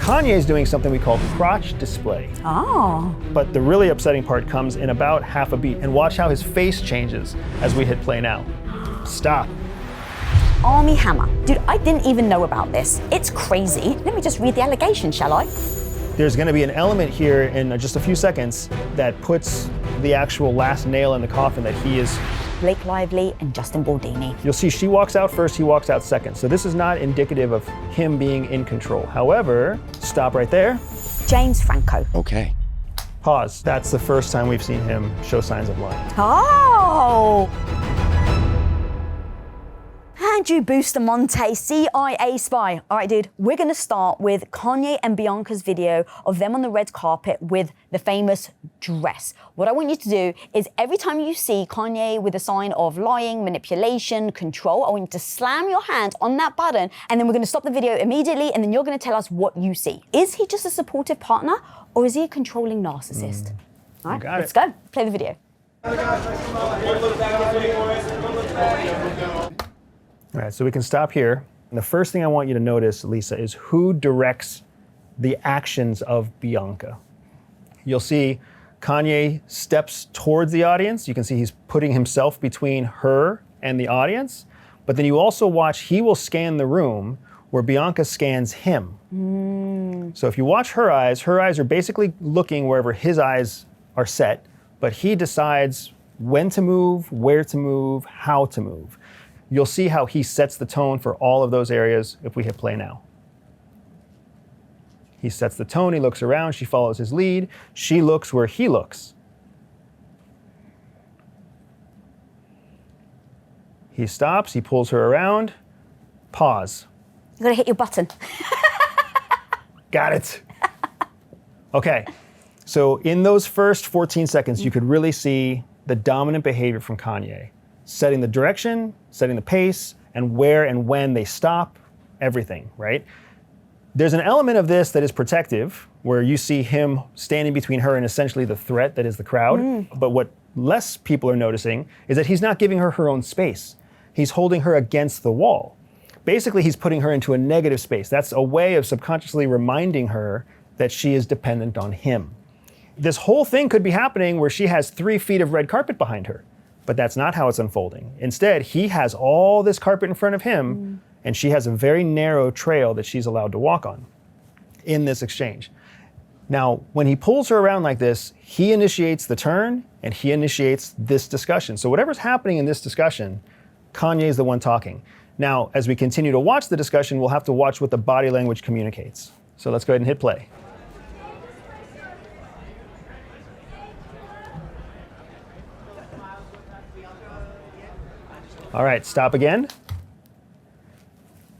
Kanye is doing something we call crotch display. Oh. But the really upsetting part comes in about half a beat. And watch how his face changes as we hit play now. Stop. Army Hammer. Dude, I didn't even know about this. It's crazy. Let me just read the allegation, shall I? There's going to be an element here in just a few seconds that puts the actual last nail in the coffin that he is Blake Lively and Justin Baldini. You'll see she walks out first, he walks out second. So this is not indicative of him being in control. However, stop right there. James Franco. Okay. Pause. That's the first time we've seen him show signs of lying. Oh! Andrew Bustamante, CIA spy. All right, dude, we're gonna start with Kanye and Bianca's video of them on the red carpet with the famous dress. What I want you to do is every time you see Kanye with a sign of lying, manipulation, control, I want you to slam your hand on that button, and then we're gonna stop the video immediately, and then you're gonna tell us what you see. Is he just a supportive partner, or is he a controlling narcissist? All right, let's go. Play the video. All right, so we can stop here. And the first thing I want you to notice, Lisa, is who directs the actions of Bianca. You'll see Kanye steps towards the audience. You can see he's putting himself between her and the audience. But then you also watch, he will scan the room where Bianca scans him. So if you watch her eyes are basically looking wherever his eyes are set, but he decides when to move, where to move, how to move. You'll see how he sets the tone for all of those areas if we hit play now. He sets the tone, he looks around, she follows his lead, she looks where he looks. He stops, he pulls her around, pause. You gotta hit your button. Got it. Okay, so in those first 14 seconds, you could really see the dominant behavior from Kanye. Setting the direction, setting the pace, and where and when they stop, everything, right? There's an element of this that is protective, where you see him standing between her and essentially the threat that is the crowd. But what less people are noticing is that he's not giving her her own space. He's holding her against the wall. Basically, he's putting her into a negative space. That's a way of subconsciously reminding her that she is dependent on him. This whole thing could be happening where she has 3 feet of red carpet behind her. But that's not how it's unfolding. Instead, he has all this carpet in front of him, and she has a very narrow trail that she's allowed to walk on in this exchange. Now, when he pulls her around like this, he initiates the turn, and he initiates this discussion. So whatever's happening in this discussion, Kanye is the one talking. Now, as we continue to watch the discussion, we'll have to watch what the body language communicates. So let's go ahead and hit play. All right, stop again.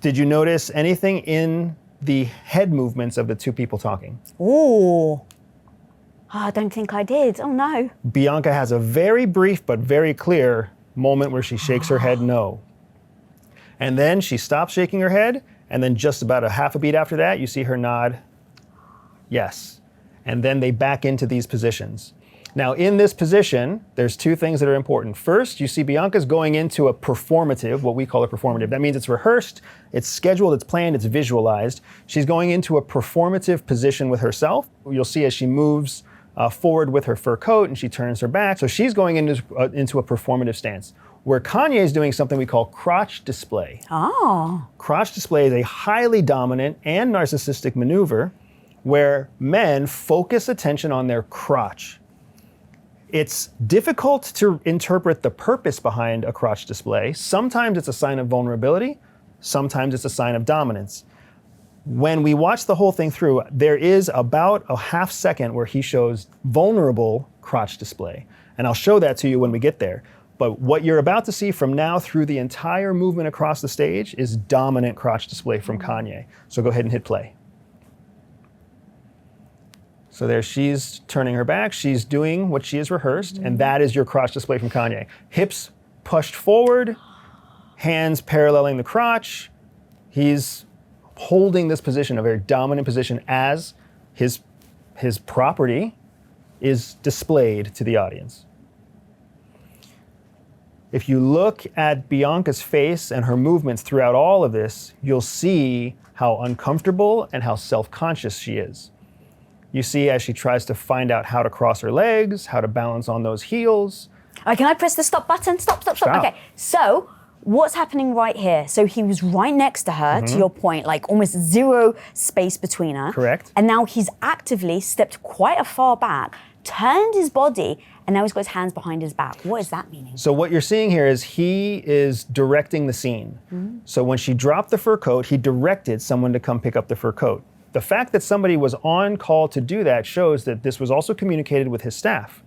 Did you notice anything in the head movements of the two people talking? Ooh. I don't think I did. Oh no. Bianca has a very brief but very clear moment where she shakes her head no. And then she stops shaking her head, and then just about a half a beat after that, you see her nod yes. And then they back into these positions. Now, in this position, there's 2 things that are important. First, you see Bianca's going into a performative, what we call a performative. That means it's rehearsed, it's scheduled, it's planned, it's visualized. She's going into a performative position with herself. You'll see as she moves forward with her fur coat and she turns her back. So she's going into a performative stance. Where Kanye is doing something we call crotch display. Oh. Crotch display is a highly dominant and narcissistic maneuver where men focus attention on their crotch. It's difficult to interpret the purpose behind a crotch display. Sometimes it's a sign of vulnerability, sometimes it's a sign of dominance. When we watch the whole thing through, there is about a half second where he shows vulnerable crotch display. And I'll show that to you when we get there. But what you're about to see from now through the entire movement across the stage is dominant crotch display from Kanye. So go ahead and hit play. So there she's turning her back, she's doing what she has rehearsed, and that is your crotch display from Kanye. Hips pushed forward, hands paralleling the crotch. He's holding this position, a very dominant position, as his property is displayed to the audience. If you look at Bianca's face and her movements throughout all of this, you'll see how uncomfortable and how self-conscious she is. You see as she tries to find out how to cross her legs, how to balance on those heels. All right, can I press the stop button? Stop. Okay, so what's happening right here? So he was right next to her, to your point, like almost zero space between her. Correct. And now he's actively stepped quite a far back, turned his body, and now he's got his hands behind his back. What is that meaning? So what you're seeing here is he is directing the scene. So when she dropped the fur coat, he directed someone to come pick up the fur coat. The fact that somebody was on call to do that shows that this was also communicated with his staff.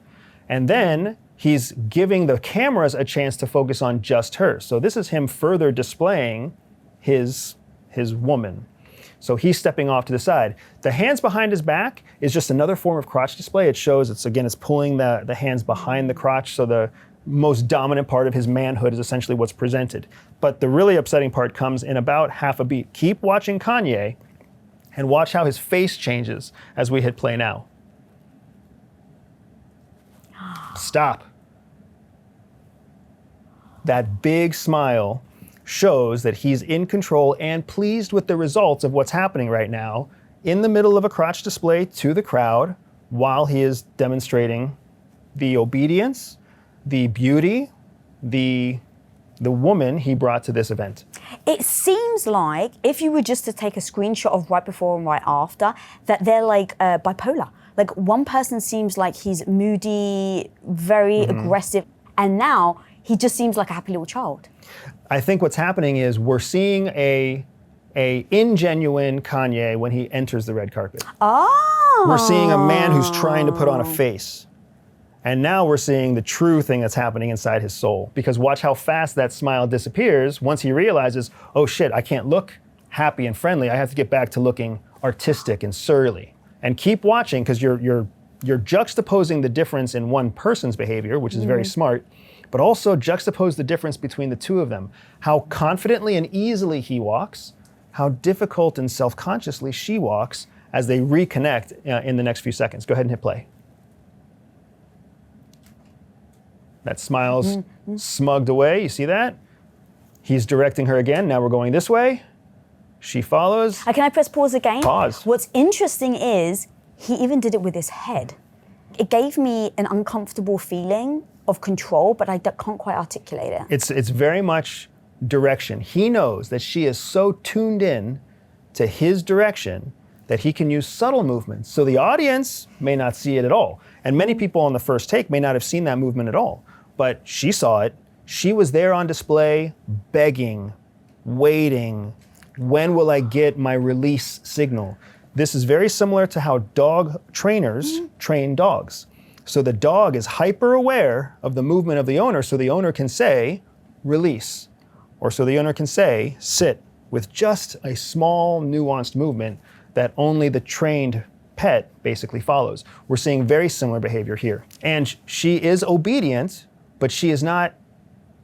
And then he's giving the cameras a chance to focus on just her. So this is him further displaying his woman. So he's stepping off to the side. The hands behind his back is just another form of crotch display. It shows it's pulling the hands behind the crotch, so the most dominant part of his manhood is essentially what's presented. But the really upsetting part comes in about half a beat. Keep watching Kanye and watch how his face changes as we hit play now. Stop. That big smile shows that he's in control and pleased with the results of what's happening right now in the middle of a crotch display to the crowd while he is demonstrating the obedience, the beauty, the woman he brought to this event. It seems like if you were just to take a screenshot of right before and right after, that they're like bipolar. Like one person seems like he's moody, very aggressive, and now he just seems like a happy little child. I think what's happening is we're seeing a ingenuine Kanye when he enters the red carpet. Oh. We're seeing a man who's trying to put on a face. And now we're seeing the true thing that's happening inside his soul. Because watch how fast that smile disappears once he realizes, oh shit, I can't look happy and friendly. I have to get back to looking artistic and surly. And keep watching, because you're juxtaposing the difference in one person's behavior, which is very smart, but also juxtapose the difference between the two of them. How confidently and easily he walks, how difficult and self-consciously she walks as they reconnect in the next few seconds. Go ahead and hit play. That smile's smugged away, you see that? He's directing her again, now we're going this way. She follows. Can I press pause again? Pause. What's interesting is he even did it with his head. It gave me an uncomfortable feeling of control, but I can't quite articulate it. It's very much direction. He knows that she is so tuned in to his direction that he can use subtle movements. So the audience may not see it at all. And many people on the first take may not have seen that movement at all. But she saw it. She was there on display, begging, waiting. When will I get my release signal? This is very similar to how dog trainers train dogs. So the dog is hyper aware of the movement of the owner, so the owner can say, release. Or so the owner can say, sit, with just a small nuanced movement that only the trained pet basically follows. We're seeing very similar behavior here. And she is obedient, but she is not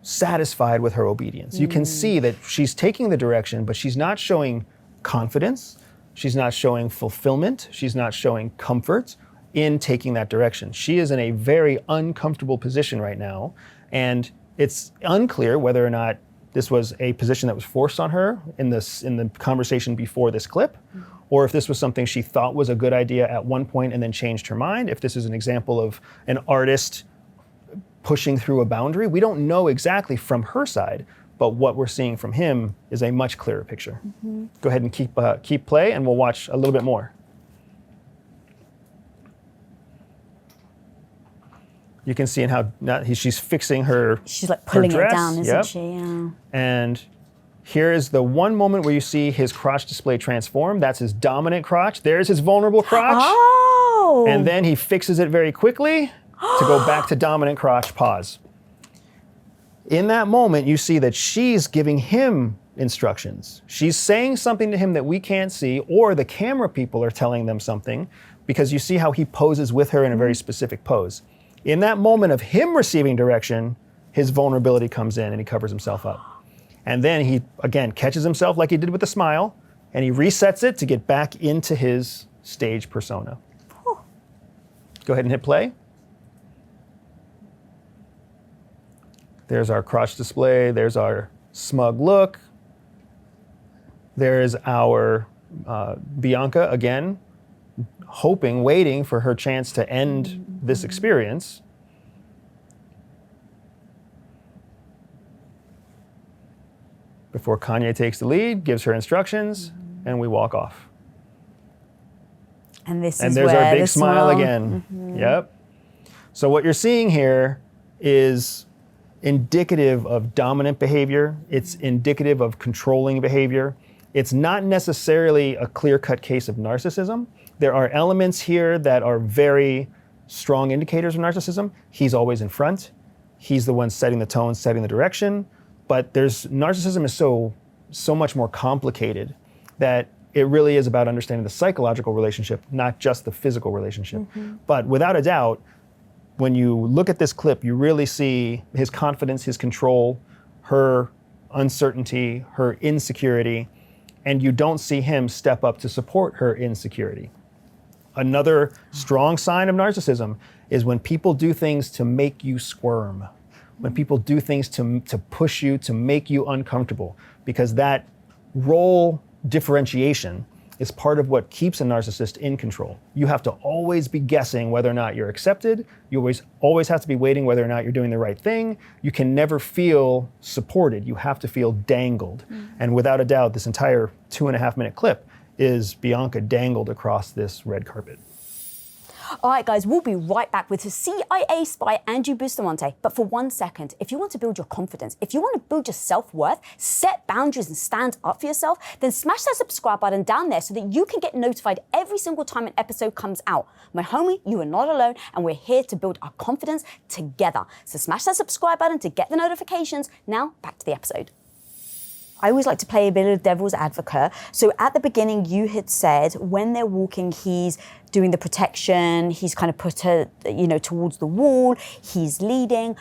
satisfied with her obedience. You can see that she's taking the direction, but she's not showing confidence. She's not showing fulfillment. She's not showing comfort in taking that direction. She is in a very uncomfortable position right now, and it's unclear whether or not this was a position that was forced on her in the conversation before this clip, or if this was something she thought was a good idea at one point and then changed her mind, if this is an example of an artist pushing through a boundary. We don't know exactly from her side, but what we're seeing from him is a much clearer picture. Go ahead and keep play, and we'll watch a little bit more. You can see in how she's fixing her. She's like pulling dress. it down, isn't Yep. she? Yeah. And here is the one moment where you see his crotch display transform. That's his dominant crotch. There's his vulnerable crotch. Oh. And then he fixes it very quickly to go back to dominant crotch, pause. In that moment, you see that she's giving him instructions. She's saying something to him that we can't see, or the camera people are telling them something, because you see how he poses with her in a very specific pose. In that moment of him receiving direction, his vulnerability comes in and he covers himself up. And then he, again, catches himself like he did with the smile, and he resets it to get back into his stage persona. Go ahead and hit play. There's our crotch display, there's our smug look. There's our Bianca again, hoping, waiting for her chance to end this experience. Before Kanye takes the lead, gives her instructions, and we walk off. And this And is there's where our big the smile again. Yep. So what you're seeing here is indicative of dominant behavior. It's indicative of controlling behavior. It's not necessarily a clear-cut case of narcissism. There are elements here that are very strong indicators of narcissism. He's always in front. He's the one setting the tone, setting the direction. But narcissism is so much more complicated that it really is about understanding the psychological relationship, not just the physical relationship. But without a doubt, when you look at this clip, you really see his confidence, his control, her uncertainty, her insecurity, and you don't see him step up to support her insecurity. Another strong sign of narcissism is when people do things to make you squirm, when people do things to push you, to make you uncomfortable, because that role differentiation is part of what keeps a narcissist in control. You have to always be guessing whether or not you're accepted. You always have to be waiting whether or not you're doing the right thing. You can never feel supported. You have to feel dangled. And without a doubt, this entire 2.5-minute clip is Bianca dangled across this red carpet. All right, guys, we'll be right back with CIA spy Andrew Bustamante. But for 1 second, if you want to build your confidence, if you want to build your self-worth, set boundaries and stand up for yourself, then smash that subscribe button down there so that you can get notified every single time an episode comes out. My homie, you are not alone, and we're here to build our confidence together. So smash that subscribe button to get the notifications. Now, back to the episode. I always like to play a bit of devil's advocate. So at the beginning, you had said when they're walking, he's doing the protection, he's kind of put her, towards the wall, he's leading.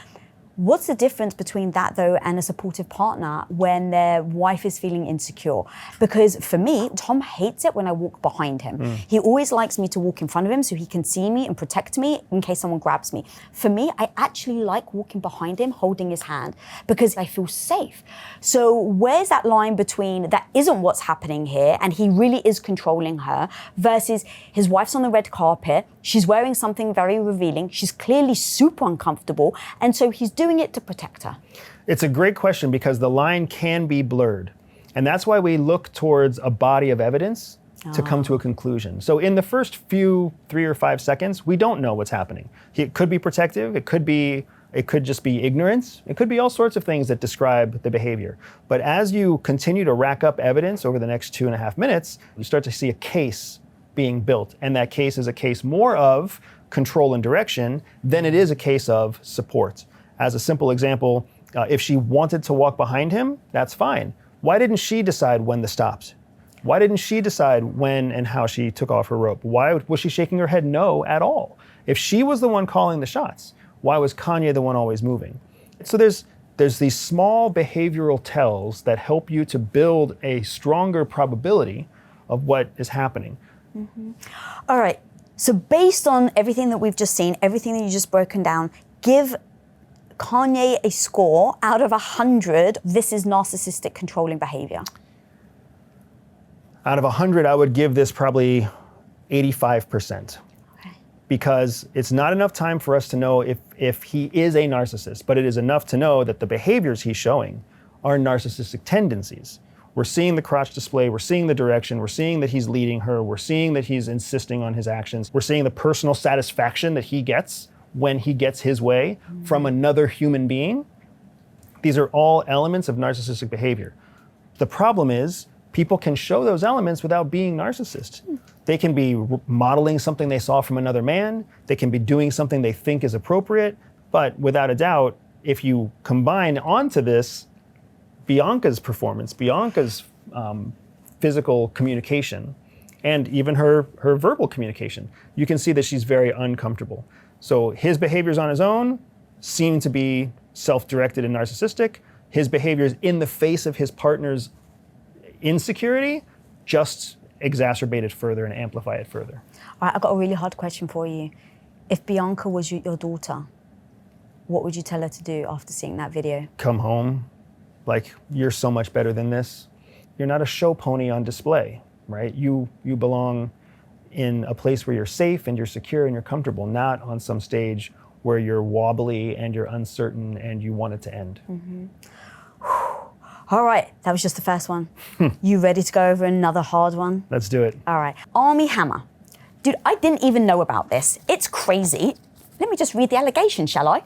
What's the difference between that, though, and a supportive partner when their wife is feeling insecure? Because for me, Tom hates it when I walk behind him. He always likes me to walk in front of him so he can see me and protect me in case someone grabs me. For me, I actually like walking behind him, holding his hand, because I feel safe. So where's that line between that isn't what's happening here and he really is controlling her versus his wife's on the red carpet, she's wearing something very revealing, she's clearly super uncomfortable, and so he's doing it to protect her? It's a great question because the line can be blurred. And that's why we look towards a body of evidence to come to a conclusion. So in the first few 3 or 5 seconds, we don't know what's happening. It could be protective, it could just be ignorance, it could be all sorts of things that describe the behavior. But as you continue to rack up evidence over the next 2.5 minutes, you start to see a case being built. And that case is a case more of control and direction than it is a case of support. As a simple example, if she wanted to walk behind him, that's fine. Why didn't she decide when to stop? Why didn't she decide when and how she took off her rope? Why was she shaking her head no at all? If she was the one calling the shots, why was Kanye the one always moving? So there's these small behavioral tells that help you to build a stronger probability of what is happening. All right, so based on everything that we've just seen, everything that you've just broken down, give Kanye a score out of 100. This is narcissistic controlling behavior. Out of 100, I would give this probably 85%. Okay. Because it's not enough time for us to know if he is a narcissist, but it is enough to know that the behaviors he's showing are narcissistic tendencies. We're seeing the crotch display, we're seeing the direction, we're seeing that he's leading her, we're seeing that he's insisting on his actions, we're seeing the personal satisfaction that he gets when he gets his way from another human being. These are all elements of narcissistic behavior. The problem is people can show those elements without being narcissists. They can be modeling something they saw from another man, they can be doing something they think is appropriate, but without a doubt, if you combine onto this Bianca's performance, Bianca's physical communication, and even her verbal communication, you can see that she's very uncomfortable. So his behaviors on his own seem to be self-directed and narcissistic. His behaviors in the face of his partner's insecurity just exacerbate it further and amplify it further. All right, I've got a really hard question for you. If Bianca was your daughter, what would you tell her to do after seeing that video? Come home, like, you're so much better than this. a show pony on display, right? You belong in a place where you're safe and you're secure and you're comfortable, not on some stage where you're wobbly and you're uncertain and you want it to end. All right, that was just the first one. You ready to go over another hard one? Let's do it. All right, Army Hammer. Dude, I didn't even know about this. It's crazy. Let me just read the allegation, shall I?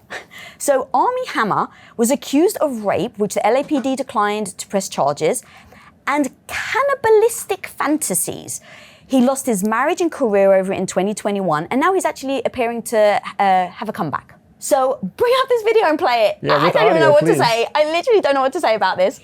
So Army Hammer was accused of rape, which the LAPD declined to press charges, and cannibalistic fantasies. He lost his marriage and career over it in 2021, and now he's actually appearing to have a comeback. So bring up this video and play it. Yeah, I don't even know what please. to say. I literally don't know what to say about this.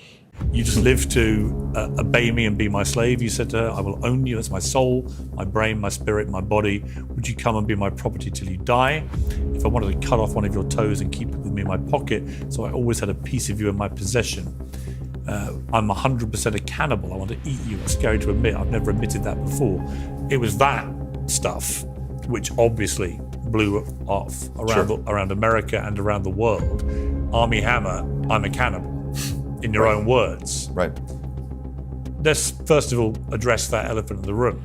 You just live to obey me and be my slave. You said to her, I will own you. That's my soul, my brain, my spirit, my body. Would you come and be my property till you die? If I wanted to cut off one of your toes and keep it with me in my pocket, so I always had a piece of you in my possession. I'm 100% a cannibal. I want to eat you. It's scary to admit. I've never admitted that before. It was that stuff which obviously blew off around America and around the world. Army Hammer, I'm a cannibal, in your own words. Right. Let's first of all address that elephant in the room.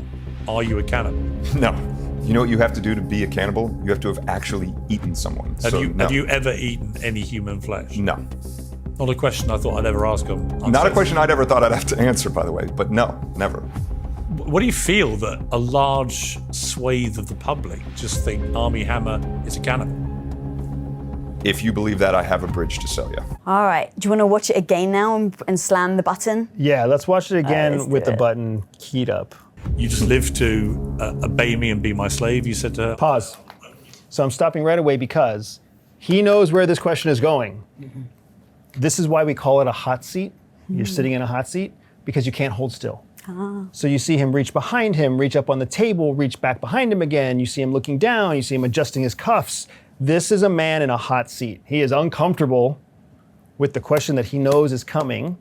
Are you a cannibal? No. You know what you have to do to be a cannibal? You have to have actually eaten someone. Have you ever eaten any human flesh? No. Not a question I thought I'd ever ask them. Not a question I'd ever thought I'd have to answer, by the way, but no, never. What do you feel that a large swathe of the public just think Army Hammer is a cannibal? If you believe that, I have a bridge to sell you. All right, do you want to watch it again now and slam the button? Yeah, let's watch it again let's with do the it. button keyed up. You just live to obey me and be my slave, you said to her. Pause. So I'm stopping right away because he knows where this question is going. This is why we call it a hot seat. You're sitting in a hot seat because you can't hold still. So you see him reach behind him, reach up on the table, reach back behind him again. You see him looking down. You see him adjusting his cuffs. This is a man in a hot seat. He is uncomfortable with the question that he knows is coming.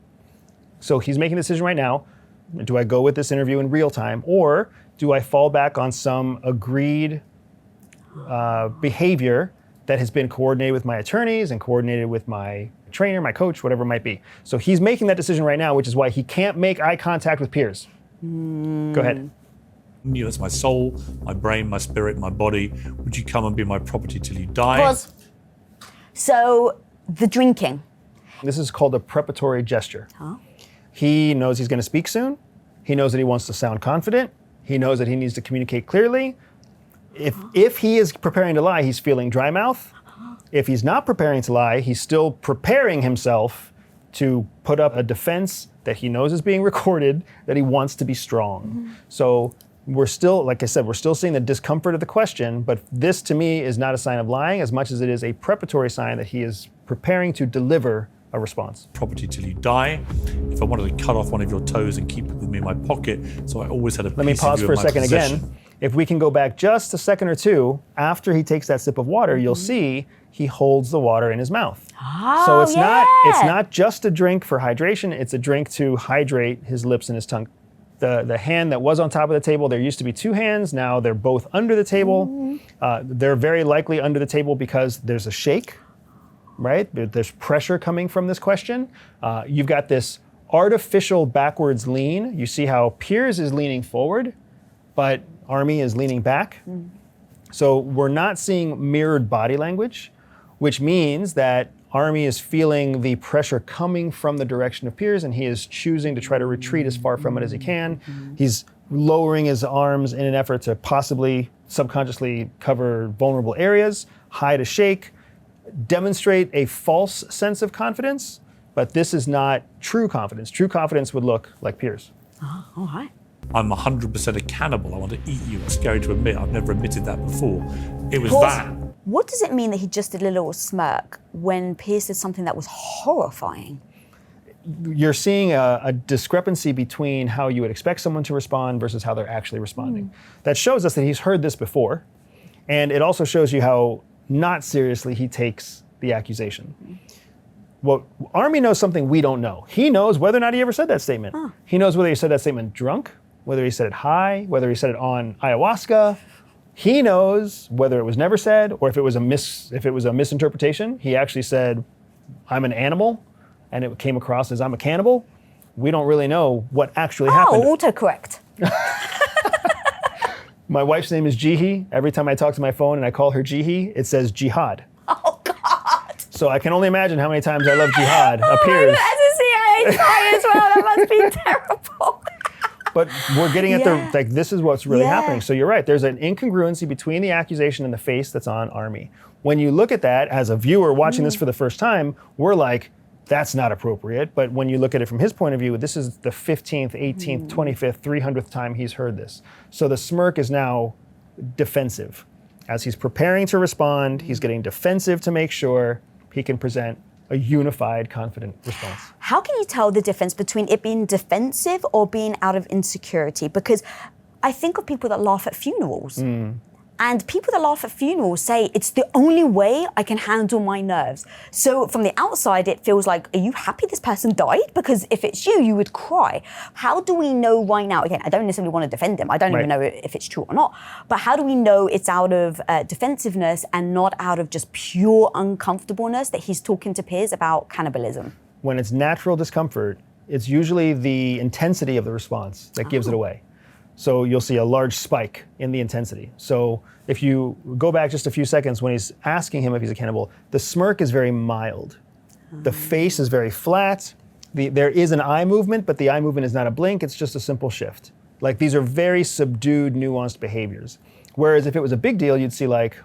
So he's making a decision right now. Do I go with this interview in real time, or do I fall back on some agreed behavior that has been coordinated with my attorneys and coordinated with my trainer, my coach, whatever it might be? So he's making that decision right now, which is why he can't make eye contact with peers. Go ahead. You, that's my soul, my brain, my spirit, my body. Would you come and be my property till you die? Pause. So the drinking. This is called a preparatory gesture. He knows he's going to speak soon. He knows that he wants to sound confident. He knows that he needs to communicate clearly. If he is preparing to lie, he's feeling dry mouth. If he's not preparing to lie, he's still preparing himself to put up a defense that he knows is being recorded, that he wants to be strong. So we're still, like I said, we're still seeing the discomfort of the question, but this to me is not a sign of lying as much as it is a preparatory sign that he is preparing to deliver a response. Property till you die. If I wanted to cut off one of your toes and keep it with me in my pocket, so I always had a Let me piece of pause you for a in my second possession. again. If we can go back just a second or two, after he takes that sip of water, you'll see he holds the water in his mouth. So it's not just a drink for hydration, it's a drink to hydrate his lips and his tongue. The hand that was on top of the table, there used to be two hands, now they're both under the table. They're very likely under the table because there's a shake, right? There's pressure coming from this question. You've got this artificial backwards lean. You see how Piers is leaning forward, but Army is leaning back. So we're not seeing mirrored body language, which means that Army is feeling the pressure coming from the direction of Piers, and he is choosing to try to retreat as far from it as he can. He's lowering his arms in an effort to possibly subconsciously cover vulnerable areas, hide a shake, demonstrate a false sense of confidence, but this is not true confidence. True confidence would look like Piers. All right. I'm 100% a cannibal. I want to eat you. It's scary to admit. I've never admitted that before. It was Pause. that. What does it mean that he just did a little smirk when Piers did something that was horrifying? You're seeing a discrepancy between how you would expect someone to respond versus how they're actually responding. That shows us that he's heard this before, and it also shows you how not seriously he takes the accusation. Well, Army knows something we don't know. He knows whether or not he ever said that statement. He knows whether he said that statement drunk, whether he said it high, whether he said it on ayahuasca. He knows whether it was never said or if it was a misinterpretation. He actually said, "I'm an animal," and it came across as "I'm a cannibal." we don't really know what actually happened. Oh, autocorrect. My wife's name is Jihi. Every time I talk to my phone and I call her Jihi, it says jihad. Oh, God. So I can only imagine how many times I love jihad appears. As a CIA spy as well, that must be terrible. But we're getting at Yeah. this is what's really Yeah. happening. So you're right, there's an incongruency between the accusation and the face that's on Army. When you look at that as a viewer watching this for the first time, we're like, that's not appropriate. But when you look at it from his point of view, this is the 15th, 18th, 25th, 300th time he's heard this. So the smirk is now defensive. As he's preparing to respond, he's getting defensive to make sure he can present a unified, confident response. How can you tell the difference between it being defensive or being out of insecurity? Because I think of people that laugh at funerals. And people that laugh at funerals say it's the only way I can handle my nerves. So from the outside, it feels like, are you happy this person died? Because if it's you, you would cry. How do we know right now? Again, I don't necessarily want to defend him. I don't even know if it's true or not. But how do we know it's out of defensiveness and not out of just pure uncomfortableness that he's talking to peers about cannibalism? When it's natural discomfort, it's usually the intensity of the response that gives it away. So you'll see a large spike in the intensity. So if you go back just a few seconds when he's asking him if he's a cannibal, the smirk is very mild. The face is very flat. There is an eye movement, but the eye movement is not a blink, it's just a simple shift. Like these are very subdued, nuanced behaviors. Whereas if it was a big deal, you'd see like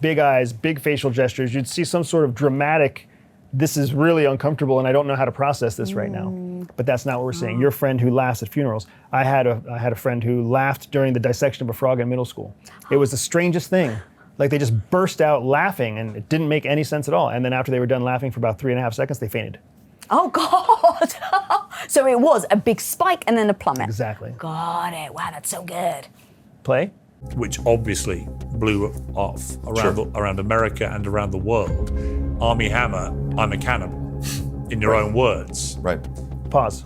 big eyes, big facial gestures, you'd see some sort of dramatic, this is really uncomfortable and I don't know how to process this right now. But that's not what we're saying. Your friend who laughs at funerals. I had a friend who laughed during the dissection of a frog in middle school. It was the strangest thing. Like they just burst out laughing and it didn't make any sense at all. And then after they were done laughing for about 3.5 seconds, they fainted. Oh, God. So it was a big spike and then a plummet. Exactly. Got it. Wow, that's so good. Play? Which obviously blew off around America and around the world. Army Hammer, I'm a cannibal, in your own words. Right. Pause.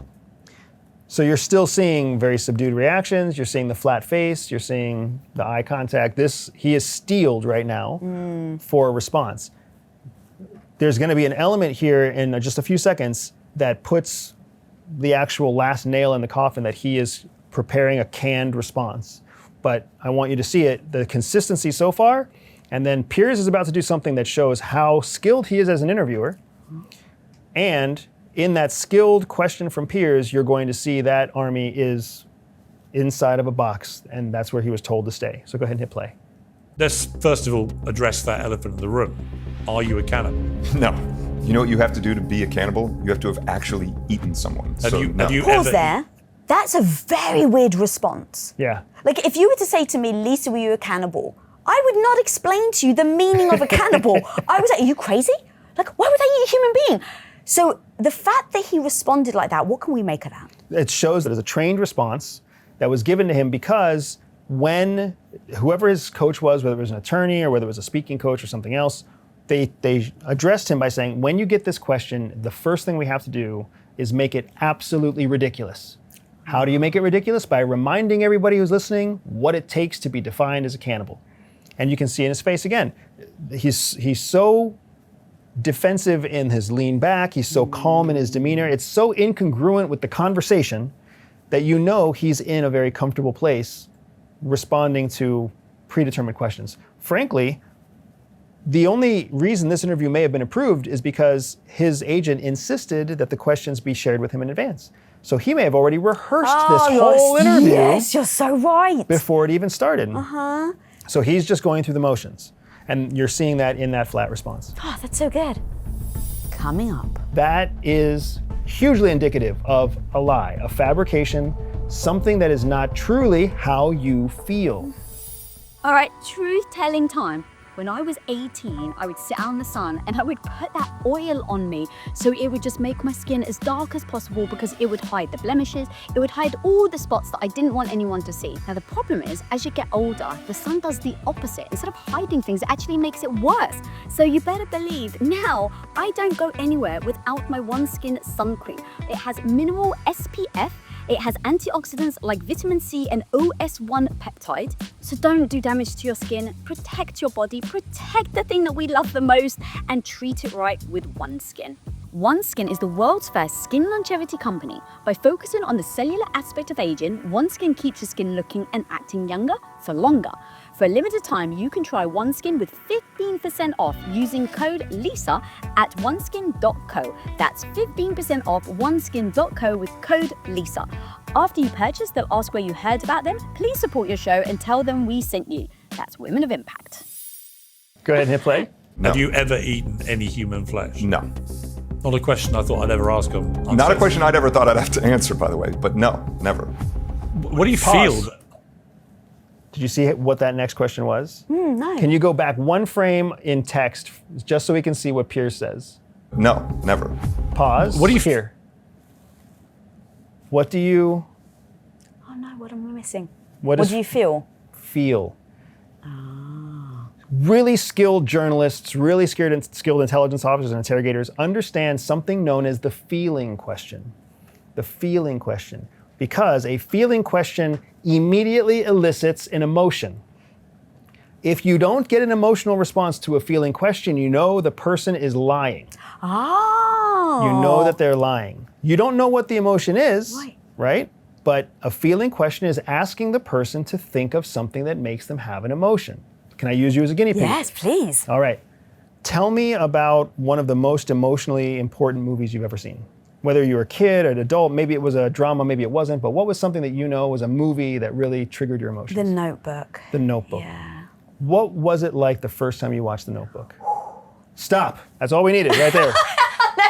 So you're still seeing very subdued reactions, you're seeing the flat face, you're seeing the eye contact. He is steeled right now for a response. There's going to be an element here in just a few seconds that puts the actual last nail in the coffin that he is preparing a canned response. But I want you to see it, the consistency so far, and then Piers is about to do something that shows how skilled he is as an interviewer. And in that skilled question from Piers, you're going to see that Army is inside of a box, and that's where he was told to stay. So go ahead and hit play. Let's first of all address that elephant in the room. Are you a cannibal? No. You know what you have to do to be a cannibal? You have to have actually eaten someone. Have you Pause ever? there. That's a very weird response. Yeah. Like if you were to say to me, Lisa, were you a cannibal? I would not explain to you the meaning of a cannibal. I was like, are you crazy? Like, why would I eat a human being? So the fact that he responded like that, what can we make of that? It shows that it's a trained response that was given to him because when whoever his coach was, whether it was an attorney or whether it was a speaking coach or something else, they addressed him by saying, when you get this question, the first thing we have to do is make it absolutely ridiculous. How do you make it ridiculous? By reminding everybody who's listening what it takes to be defined as a cannibal. And you can see in his face again, he's so defensive in his lean back, he's so calm in his demeanor, it's so incongruent with the conversation that you know he's in a very comfortable place responding to predetermined questions. Frankly, the only reason this interview may have been approved is because his agent insisted that the questions be shared with him in advance. So he may have already rehearsed this whole interview Yes, you're so right. before it even started. So he's just going through the motions. And you're seeing that in that flat response. Oh, that's so good. Coming up. That is hugely indicative of a lie, a fabrication, something that is not truly how you feel. All right, truth-telling time. When I was 18, I would sit out in the sun and I would put that oil on me so it would just make my skin as dark as possible because it would hide the blemishes, it would hide all the spots that I didn't want anyone to see. Now the problem is, as you get older, the sun does the opposite. Instead of hiding things, it actually makes it worse. So you better believe now I don't go anywhere without my One Skin sun cream. It has minimal SPF, it has antioxidants like vitamin C and OS1 peptide. So don't do damage to your skin, protect your body, protect the thing that we love the most, and treat it right with One Skin. OneSkin is the world's first skin longevity company. By focusing on the cellular aspect of aging, OneSkin keeps your skin looking and acting younger for longer. For a limited time, you can try OneSkin with 15% off using code LISA at oneskin.co. That's 15% off oneskin.co with code LISA. After you purchase, they'll ask where you heard about them. Please support your show and tell them we sent you. That's Women of Impact. Go ahead and hit play. No. Have you ever eaten any human flesh? No. Not a question I thought I'd ever ask them. Not a question I'd ever thought I'd have to answer, by the way, but no, never. What do you Pause. feel? Did you see what that next question was? No. Can you go back one frame in text just so we can see what Piers says? No, never. Pause. What do you Here. What do you Oh no, what am I missing? What What is- do you feel? feel? Really skilled journalists, really skilled intelligence officers and interrogators understand something known as the feeling question. The feeling question. Because a feeling question immediately elicits an emotion. If you don't get an emotional response to a feeling question, you know the person is lying. Oh. You know that they're lying. You don't know what the emotion is, Right. But a feeling question is asking the person to think of something that makes them have an emotion. Can I use you as a guinea pig? Yes, please. All right. Tell me about one of the most emotionally important movies you've ever seen. Whether you were a kid or an adult, maybe it was a drama, maybe it wasn't, but what was something that you know was a movie that really triggered your emotions? The Notebook. The Notebook. Yeah. What was it like the first time you watched The Notebook? Stop. That's all we needed right there.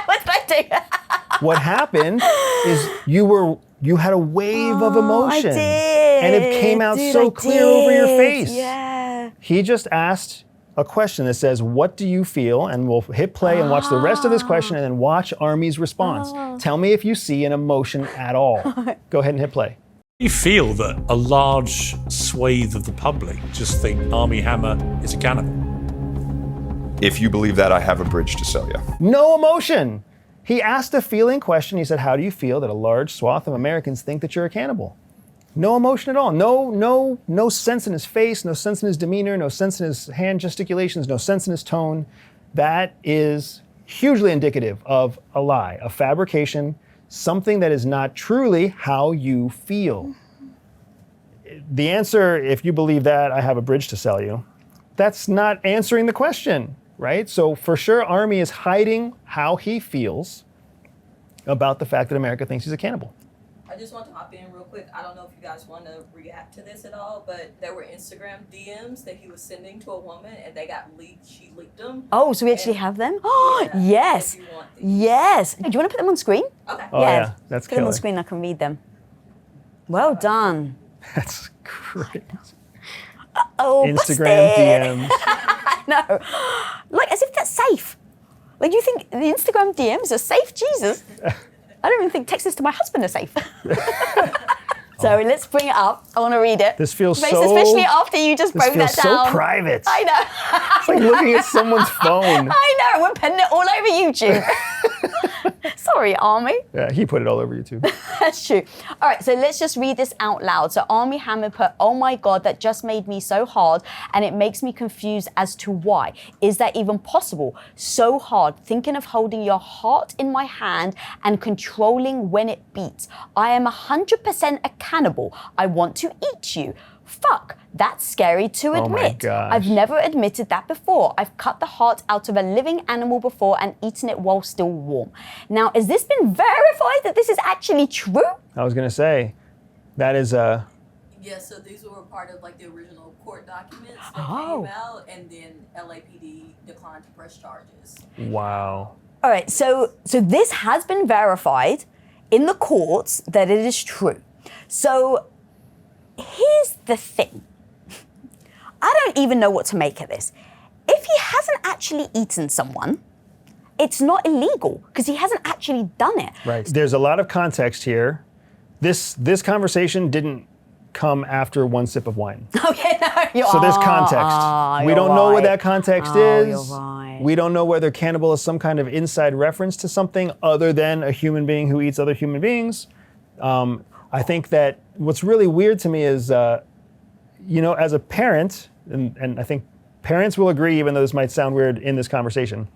What did I do? What happened is you had a wave of emotion. I did. And it came out Dude, so I clear over your did. face. Yeah. He just asked a question that says, what do you feel? And we'll hit play and watch the rest of this question and then watch Army's response. Tell me if you see an emotion at all. Go ahead and hit play. Do you feel that a large swathe of the public just think Army Hammer is a cannibal? If you believe that, I have a bridge to sell you. No emotion. He asked a feeling question. He said, how do you feel that a large swath of Americans think that you're a cannibal? No emotion at all. No sense in his face, no sense in his demeanor, no sense in his hand gesticulations, no sense in his tone. That is hugely indicative of a lie, a fabrication, something that is not truly how you feel. The answer, if you believe that, I have a bridge to sell you, that's not answering the question, right? So for sure, Army is hiding how he feels about the fact that America thinks he's a cannibal. I just want to hop in real quick. I don't know if you guys want to react to this at all, but there were Instagram DMs that he was sending to a woman and they got leaked. She leaked them. Oh, so we actually have them? Oh, Yeah, yes. if you want these. Yes. Do you want to put them on screen? Okay. Oh yeah, that's Put them killer. on screen, I can read them. Well done. That's great. Oh, Instagram busted. DMs. No. Like, as if that's safe. Like, you think the Instagram DMs are safe? Jesus. I don't even think texts to my husband are safe. So let's bring it up. I want to read it. This feels Based- so- Especially after you just This broke feels that so down. private. I know. It's like looking at someone's phone. I know. We're putting it all over YouTube. Sorry, Army. Yeah, he put it all over YouTube. That's true. All right, so let's just read this out loud. So Army Hammer put, oh my God, that just made me so hard and it makes me confused as to why. Is that even possible? So hard, thinking of holding your heart in my hand and controlling when it beats. I am 100% a cannibal. I want to eat you. Fuck, that's scary to Oh my admit. gosh. I've never admitted that before. I've cut the heart out of a living animal before and eaten it while still warm. Now, has this been verified that this is actually true? I was gonna say, that is Yeah, so these were part of like the original court documents that Oh. came out, and then LAPD declined to press charges. wow. All right, so this has been verified in the courts that it is true. So here's the thing. I don't even know what to make of this. If he hasn't actually eaten someone, it's not illegal because he hasn't actually done it. Right. There's a lot of context here. This conversation didn't come after one sip of wine. Okay, no, you're So there's context. We don't know what that context is. You're right. We don't know whether cannibal is some kind of inside reference to something other than a human being who eats other human beings. I think that what's really weird to me is, as a parent, and I think parents will agree, even though this might sound weird in this conversation,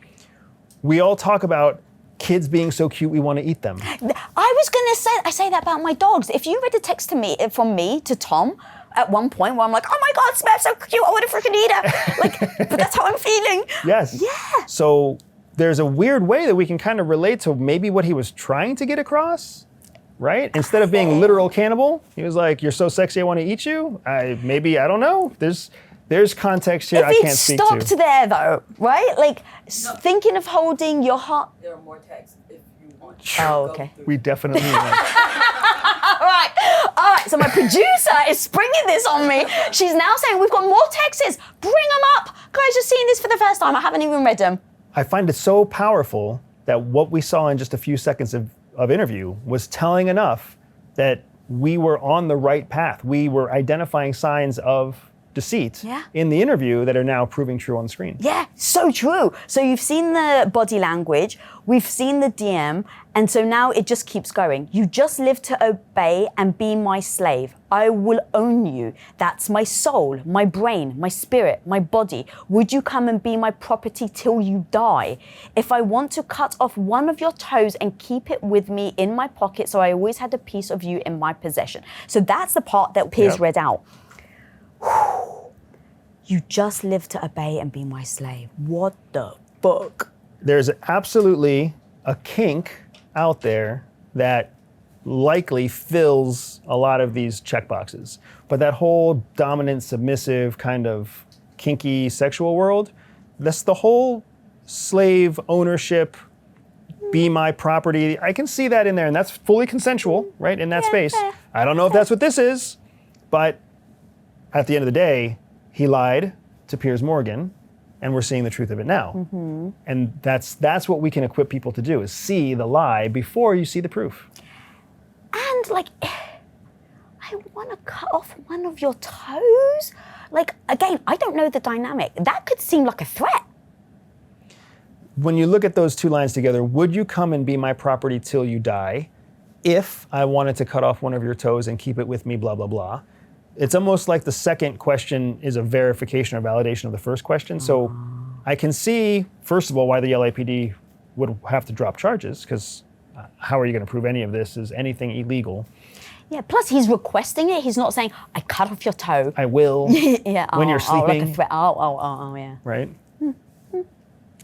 we all talk about kids being so cute we want to eat them. I was gonna say, I say that about my dogs. If you read a text to me from me to Tom at one point where I'm like, oh my God, Smeth's so cute, I want to freaking eat her. Like, but that's how I'm feeling. Yes. Yeah. So there's a weird way that we can kind of relate to maybe what he was trying to get across, right? Instead of being literal cannibal, he was like, you're so sexy, I want to eat you. I don't know. There's context here I can't speak to. If he'd stopped there though, right? Like thinking of holding your heart. There are more texts if you want. Oh, okay. We definitely will. All right. So my producer is springing this on me. She's now saying we've got more texts. Bring them up. Guys, just seeing this for the first time. I haven't even read them. I find it so powerful that what we saw in just a few seconds of interview was telling enough that we were on the right path. We were identifying signs of deceit in the interview that are now proving true on the screen. Yeah, so true. So you've seen the body language, we've seen the DM, and so now it just keeps going. You just live to obey and be my slave. I will own you. That's my soul, my brain, my spirit, my body. Would you come and be my property till you die? If I want to cut off one of your toes and keep it with me in my pocket, so I always had a piece of you in my possession. So that's the part that Piers read out. You just live to obey and be my slave. What the fuck? There's absolutely a kink out there that likely fills a lot of these checkboxes. But that whole dominant, submissive, kind of kinky sexual world, that's the whole slave ownership, be my property. I can see that in there, and that's fully consensual, right, in that space. I don't know if that's what this is, but at the end of the day, he lied to Piers Morgan, and we're seeing the truth of it now. And that's what we can equip people to do, is see the lie before you see the proof. And like, I want to cut off one of your toes? Like, again, I don't know the dynamic. That could seem like a threat. When you look at those two lines together, would you come and be my property till you die if I wanted to cut off one of your toes and keep it with me, blah, blah, blah? It's almost like the second question is a verification or validation of the first question. So I can see, first of all, why the LAPD would have to drop charges, because how are you going to prove any of this is anything illegal? Yeah, plus he's requesting it. He's not saying, I cut off your toe. I will when you're sleeping. Like a threat. Yeah. Right?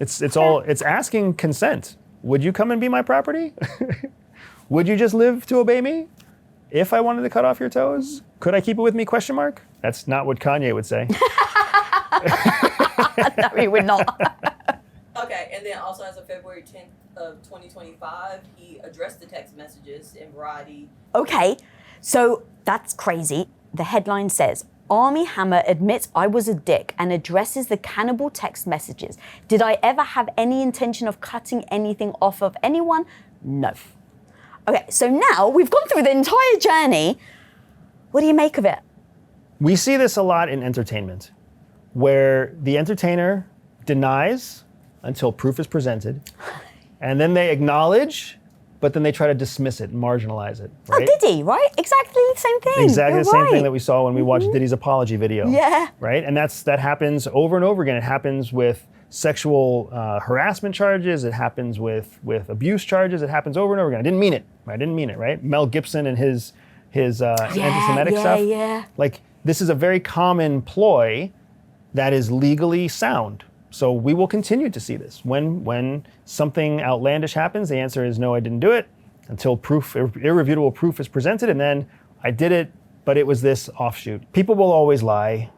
It's asking consent. Would you come and be my property? Would you just live to obey me? If I wanted to cut off your toes, could I keep it with me, question mark? That's not what Kanye would say. No, he would not. Okay, and then also as of February 10th of 2025, he addressed the text messages in Variety. Okay, so that's crazy. The headline says, Armie Hammer admits I was a dick and addresses the cannibal text messages. Did I ever have any intention of cutting anything off of anyone? No. Okay, so now we've gone through the entire journey. What do you make of it? We see this a lot in entertainment, where the entertainer denies until proof is presented, and then they acknowledge, but then they try to dismiss it and marginalize it. Right? Oh, did he, right? Exactly the same thing. Exactly You're the same right. thing that we saw when we watched Diddy's apology video. Yeah. Right? And that happens over and over again. It happens with sexual harassment charges. It happens with abuse charges. It happens over and over again. I didn't mean it, right? Mel Gibson and his anti-Semitic stuff. Yeah. Like, this is a very common ploy that is legally sound. So we will continue to see this. When something outlandish happens, the answer is no, I didn't do it, until proof, irrefutable proof is presented, and then I did it, but it was this offshoot. People will always lie.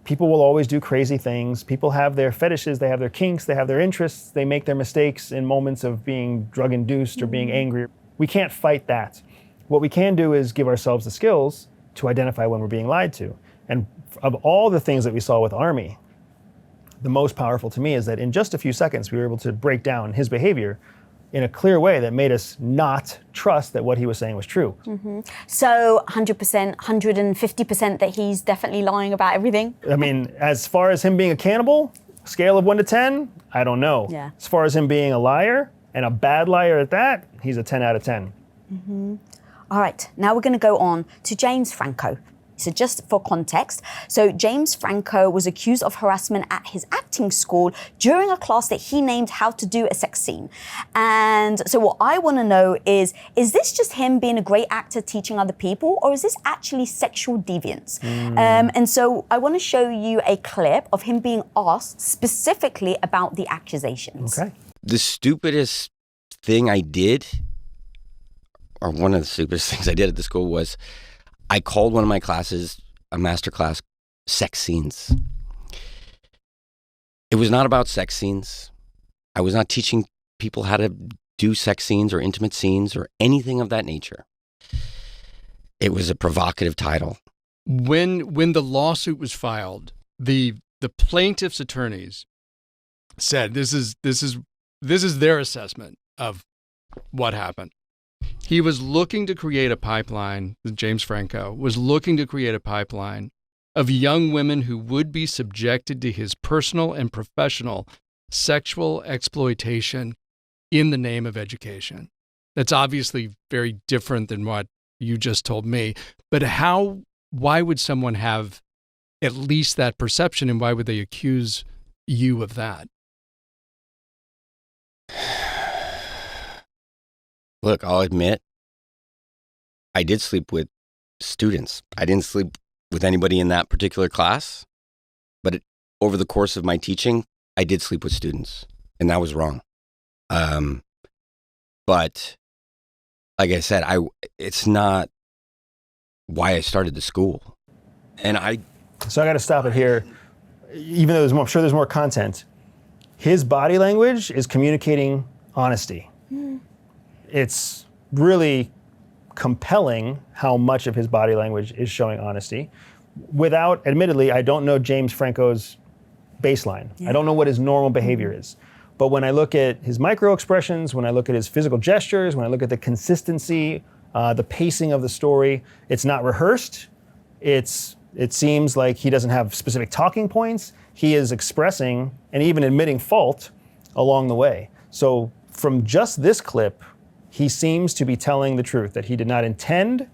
People will always do crazy things. People have their fetishes, they have their kinks, they have their interests, they make their mistakes in moments of being drug-induced or being angry. We can't fight that. What we can do is give ourselves the skills to identify when we're being lied to. And of all the things that we saw with Armie, the most powerful to me is that in just a few seconds, we were able to break down his behavior in a clear way that made us not trust that what he was saying was true. So 100%, 150% that he's definitely lying about everything? I mean, as far as him being a cannibal, scale of 1 to 10, I don't know. Yeah. As far as him being a liar, and a bad liar at that, he's a 10 out of 10. All right, now we're going to go on to James Franco. So just for context, so James Franco was accused of harassment at his acting school during a class that he named How to Do a Sex Scene. And so what I want to know is this just him being a great actor teaching other people, or is this actually sexual deviance? And so I want to show you a clip of him being asked specifically about the accusations. Okay. The stupidest thing I did, or one of the stupidest things I did at the school, was I called one of my classes, a master class, sex scenes. It was not about sex scenes. I was not teaching people how to do sex scenes or intimate scenes or anything of that nature. It was a provocative title. When the lawsuit was filed, the plaintiff's attorneys said this is their assessment of what happened. He was looking to create a pipeline, James Franco was looking to create a pipeline of young women who would be subjected to his personal and professional sexual exploitation in the name of education. That's obviously very different than what you just told me. But why would someone have at least that perception, and why would they accuse you of that? Look, I'll admit, I did sleep with students. I didn't sleep with anybody in that particular class, but over the course of my teaching, I did sleep with students, and that was wrong. But like I said, it's not why I started the school. And So I got to stop it here. Even though I'm sure there's more content, his body language is communicating honesty. It's really compelling how much of his body language is showing honesty. Without, admittedly, I don't know James Franco's baseline. I don't know what his normal behavior is. But when I look at his micro expressions, when I look at his physical gestures, when I look at the consistency, the pacing of the story, it's not rehearsed. It seems like he doesn't have specific talking points. He is expressing and even admitting fault along the way. So from just this clip, he seems to be telling the truth, that he did not intend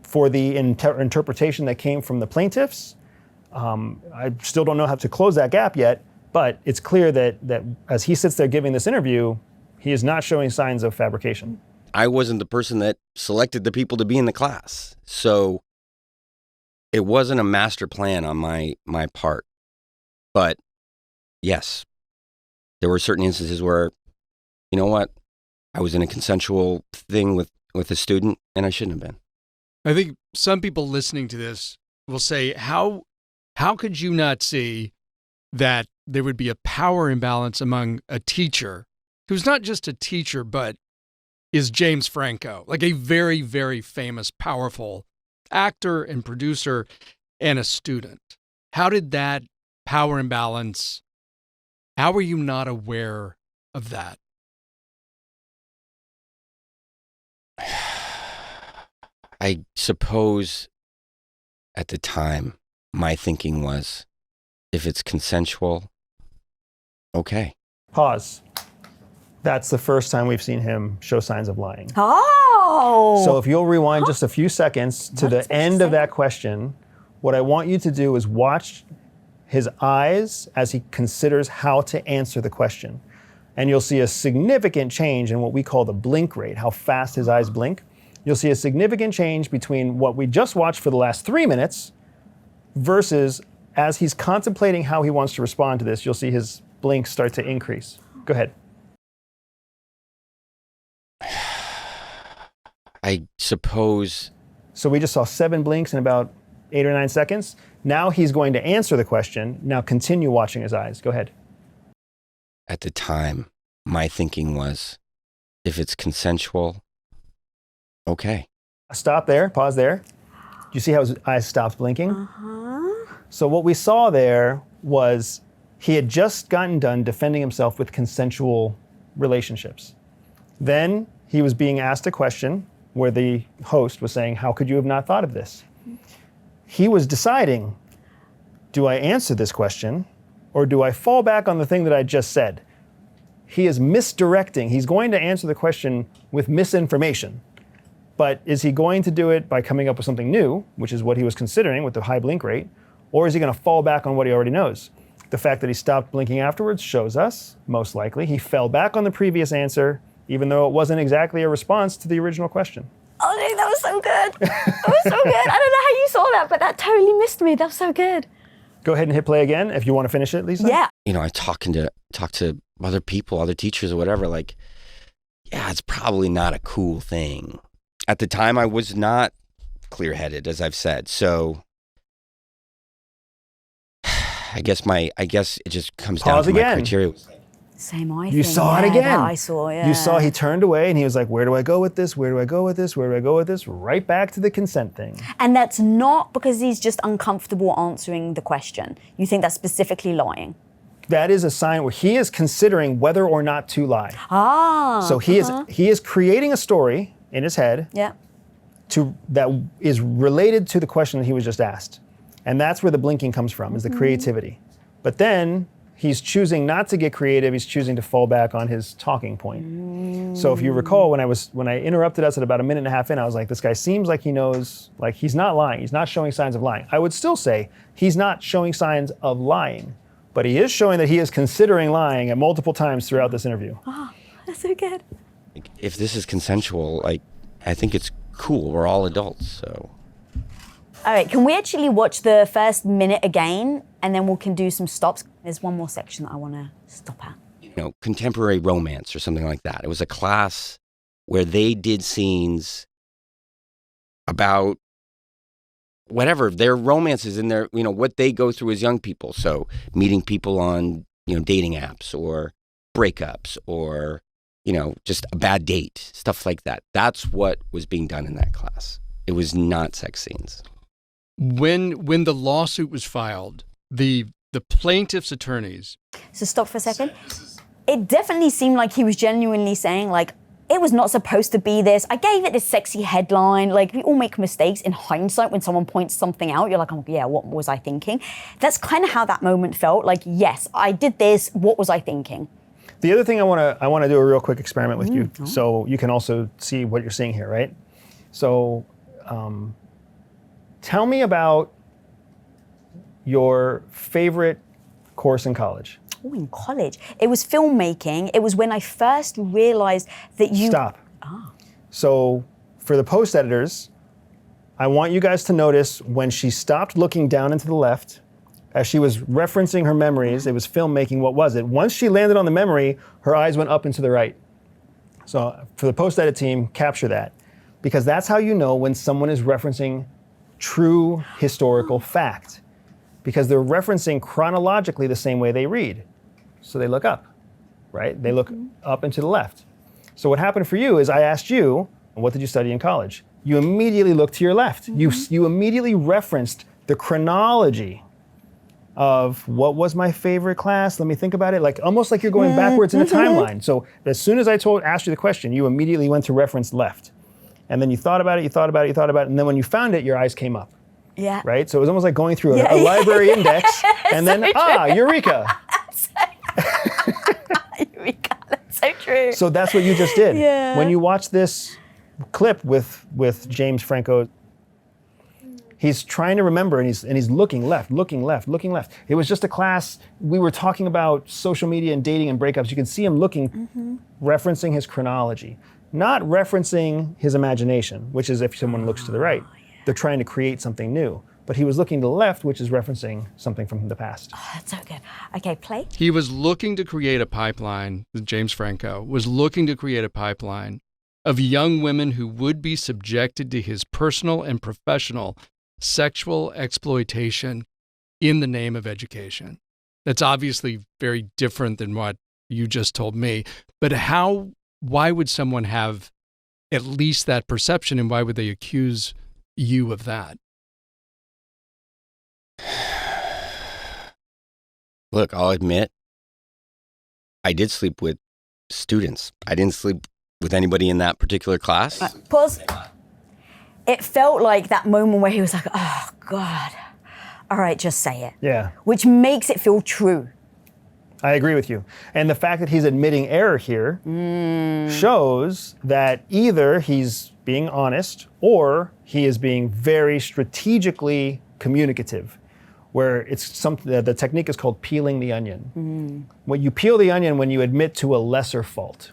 for the interpretation that came from the plaintiffs. I still don't know how to close that gap yet, but it's clear that as he sits there giving this interview, he is not showing signs of fabrication. I wasn't the person that selected the people to be in the class. So it wasn't a master plan on my part. But yes, there were certain instances where, you know what, I was in a consensual thing with a student, and I shouldn't have been. I think some people listening to this will say, how could you not see that there would be a power imbalance among a teacher who's not just a teacher, but is James Franco, like a very, very famous, powerful actor and producer, and a student? How did that power imbalance, how were you not aware of that? I suppose at the time, my thinking was, if it's consensual, okay. Pause. That's the first time we've seen him show signs of lying. Oh! So if you'll rewind just a few seconds to the end of that question, what I want you to do is watch his eyes as he considers how to answer the question. And you'll see a significant change in what we call the blink rate, how fast his eyes blink. You'll see a significant change between what we just watched for the last 3 minutes versus as he's contemplating how he wants to respond to this, you'll see his blink start to increase. Go ahead. I suppose. So we just saw 7 blinks in about 8 or 9 seconds. Now he's going to answer the question. Now continue watching his eyes. Go ahead. At the time, my thinking was, if it's consensual, okay. Stop there, pause there. You see how his eyes stopped blinking? So what we saw there was he had just gotten done defending himself with consensual relationships. Then he was being asked a question where the host was saying, how could you have not thought of this? He was deciding, do I answer this question or do I fall back on the thing that I just said? He is misdirecting. He's going to answer the question with misinformation. But is he going to do it by coming up with something new, which is what he was considering with the high blink rate, or is he going to fall back on what he already knows? The fact that he stopped blinking afterwards shows us, most likely, he fell back on the previous answer, even though it wasn't exactly a response to the original question. Oh, dude, that was so good. That was so good. I don't know how you saw that, but that totally missed me. That was so good. Go ahead and hit play again if you want to finish it, Lisa. Yeah. You know, I talk to other people, other teachers or whatever, like, yeah, it's probably not a cool thing. At the time, I was not clear-headed, as I've said. So I guess it just comes down to my criteria. Same I You think. saw it again. That I saw, yeah. You saw he turned away and he was like, where do I go with this? Where do I go with this? Where do I go with this? Right back to the consent thing. And that's not because he's just uncomfortable answering the question. You think that's specifically lying? That is a sign where he is considering whether or not to lie. So he is creating a story in his head Yeah. that is related to the question that he was just asked. And that's where the blinking comes from, is the creativity. But then he's choosing not to get creative, he's choosing to fall back on his talking point. So if you recall, when I interrupted us at about a minute and a half in, I was like, this guy seems like he knows, like he's not lying, he's not showing signs of lying. I would still say he's not showing signs of lying, but he is showing that he is considering lying at multiple times throughout this interview. Oh, that's so good. If this is consensual, like, I think it's cool. We're all adults, so. All right, can we actually watch the first minute again, and then we can do some stops? There's one more section that I want to stop at. You know, contemporary romance or something like that. It was a class where they did scenes about whatever, their romances and their, you know, what they go through as young people. So meeting people on, you know, dating apps or breakups or, you know, just a bad date, stuff like that. That's what was being done in that class. It was not sex scenes. When the lawsuit was filed, the plaintiff's attorneys. So stop for a second. It definitely seemed like he was genuinely saying, like, it was not supposed to be this. I gave it this sexy headline. Like, we all make mistakes in hindsight when someone points something out. You're like, oh, yeah, what was I thinking? That's kind of how that moment felt. Like, yes, I did this. What was I thinking? The other thing I want to do a real quick experiment with you, so you can also see what you're seeing here, right? So, tell me about your favorite course in college. Oh, in college. It was filmmaking. It was when I first realized that you... Stop. So, for the post editors, I want you guys to notice when she stopped looking down and to the left, as she was referencing her memories, it was filmmaking, what was it? Once she landed on the memory, her eyes went up and to the right. So, for the post edit team, capture that. Because that's how you know when someone is referencing true historical fact, because they're referencing chronologically the same way they read. So they look up, right? They look up and to the left. So what happened for you is I asked you, what did you study in college? You immediately looked to your left. You immediately referenced the chronology of what was my favorite class. Let me think about it. Like almost like you're going backwards in a timeline. So as soon as I asked you the question, you immediately went to reference left. And then you thought about it, you thought about it, you thought about it, and then when you found it, your eyes came up. Yeah. Right? So it was almost like going through a library index, and then, eureka. Eureka, that's so true. So that's what you just did. Yeah. When you watch this clip with James Franco, he's trying to remember, and he's looking left, looking left, looking left. It was just a class, we were talking about social media and dating and breakups. You could see him looking, referencing his chronology. Not referencing his imagination, which is if someone looks to the right. They're trying to create something new. But he was looking to the left, which is referencing something from the past. Oh, that's so good. Okay, play. He was looking to create a pipeline, James Franco was looking to create a pipeline of young women who would be subjected to his personal and professional sexual exploitation in the name of education. That's obviously very different than what you just told me. But why would someone have at least that perception, and why would they accuse you of that? Look, I'll admit, I did sleep with students. I didn't sleep with anybody in that particular class. Pause. It felt like that moment where he was like, oh, God. All right, just say it. Yeah. Which makes it feel true. I agree with you. And the fact that he's admitting error here shows that either he's being honest or he is being very strategically communicative, where it's something, the technique is called peeling the onion. When you peel the onion, when you admit to a lesser fault,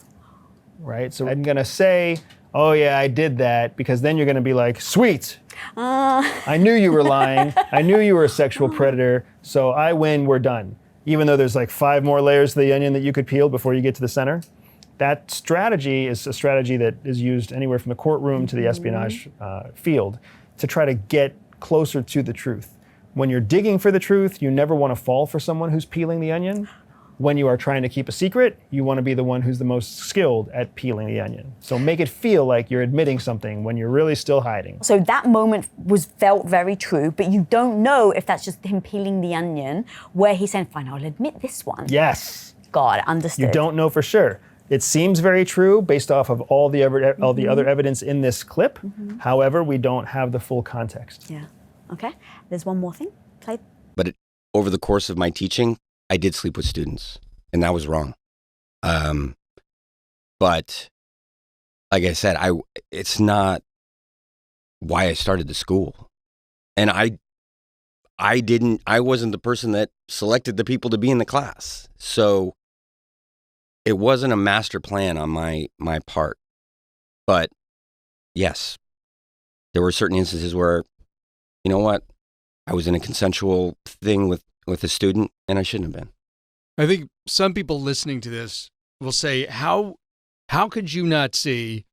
right? So I'm gonna say, oh yeah, I did that, because then you're gonna be like, sweet, I knew you were lying. I knew you were a sexual predator, so I win, we're done. Even though there's like 5 more layers to the onion that you could peel before you get to the center. That strategy is a strategy that is used anywhere from the courtroom to the espionage field to try to get closer to the truth. When you're digging for the truth, you never want to fall for someone who's peeling the onion. When you are trying to keep a secret, you want to be the one who's the most skilled at peeling the onion. So make it feel like you're admitting something when you're really still hiding. So that moment felt very true, but you don't know if that's just him peeling the onion, where he's saying, fine, I'll admit this one. Yes. God, understood. You don't know for sure. It seems very true based off of all the other evidence in this clip. However, we don't have the full context. Yeah. Okay. There's one more thing. Play. But over the course of my teaching, I did sleep with students, and that was wrong. But like I said, it's not why I started the school. And I wasn't the person that selected the people to be in the class. So it wasn't a master plan on my part. But yes, there were certain instances where, you know what, I was in a consensual thing with a student, and I shouldn't have been. I think some people listening to this will say, how could you not see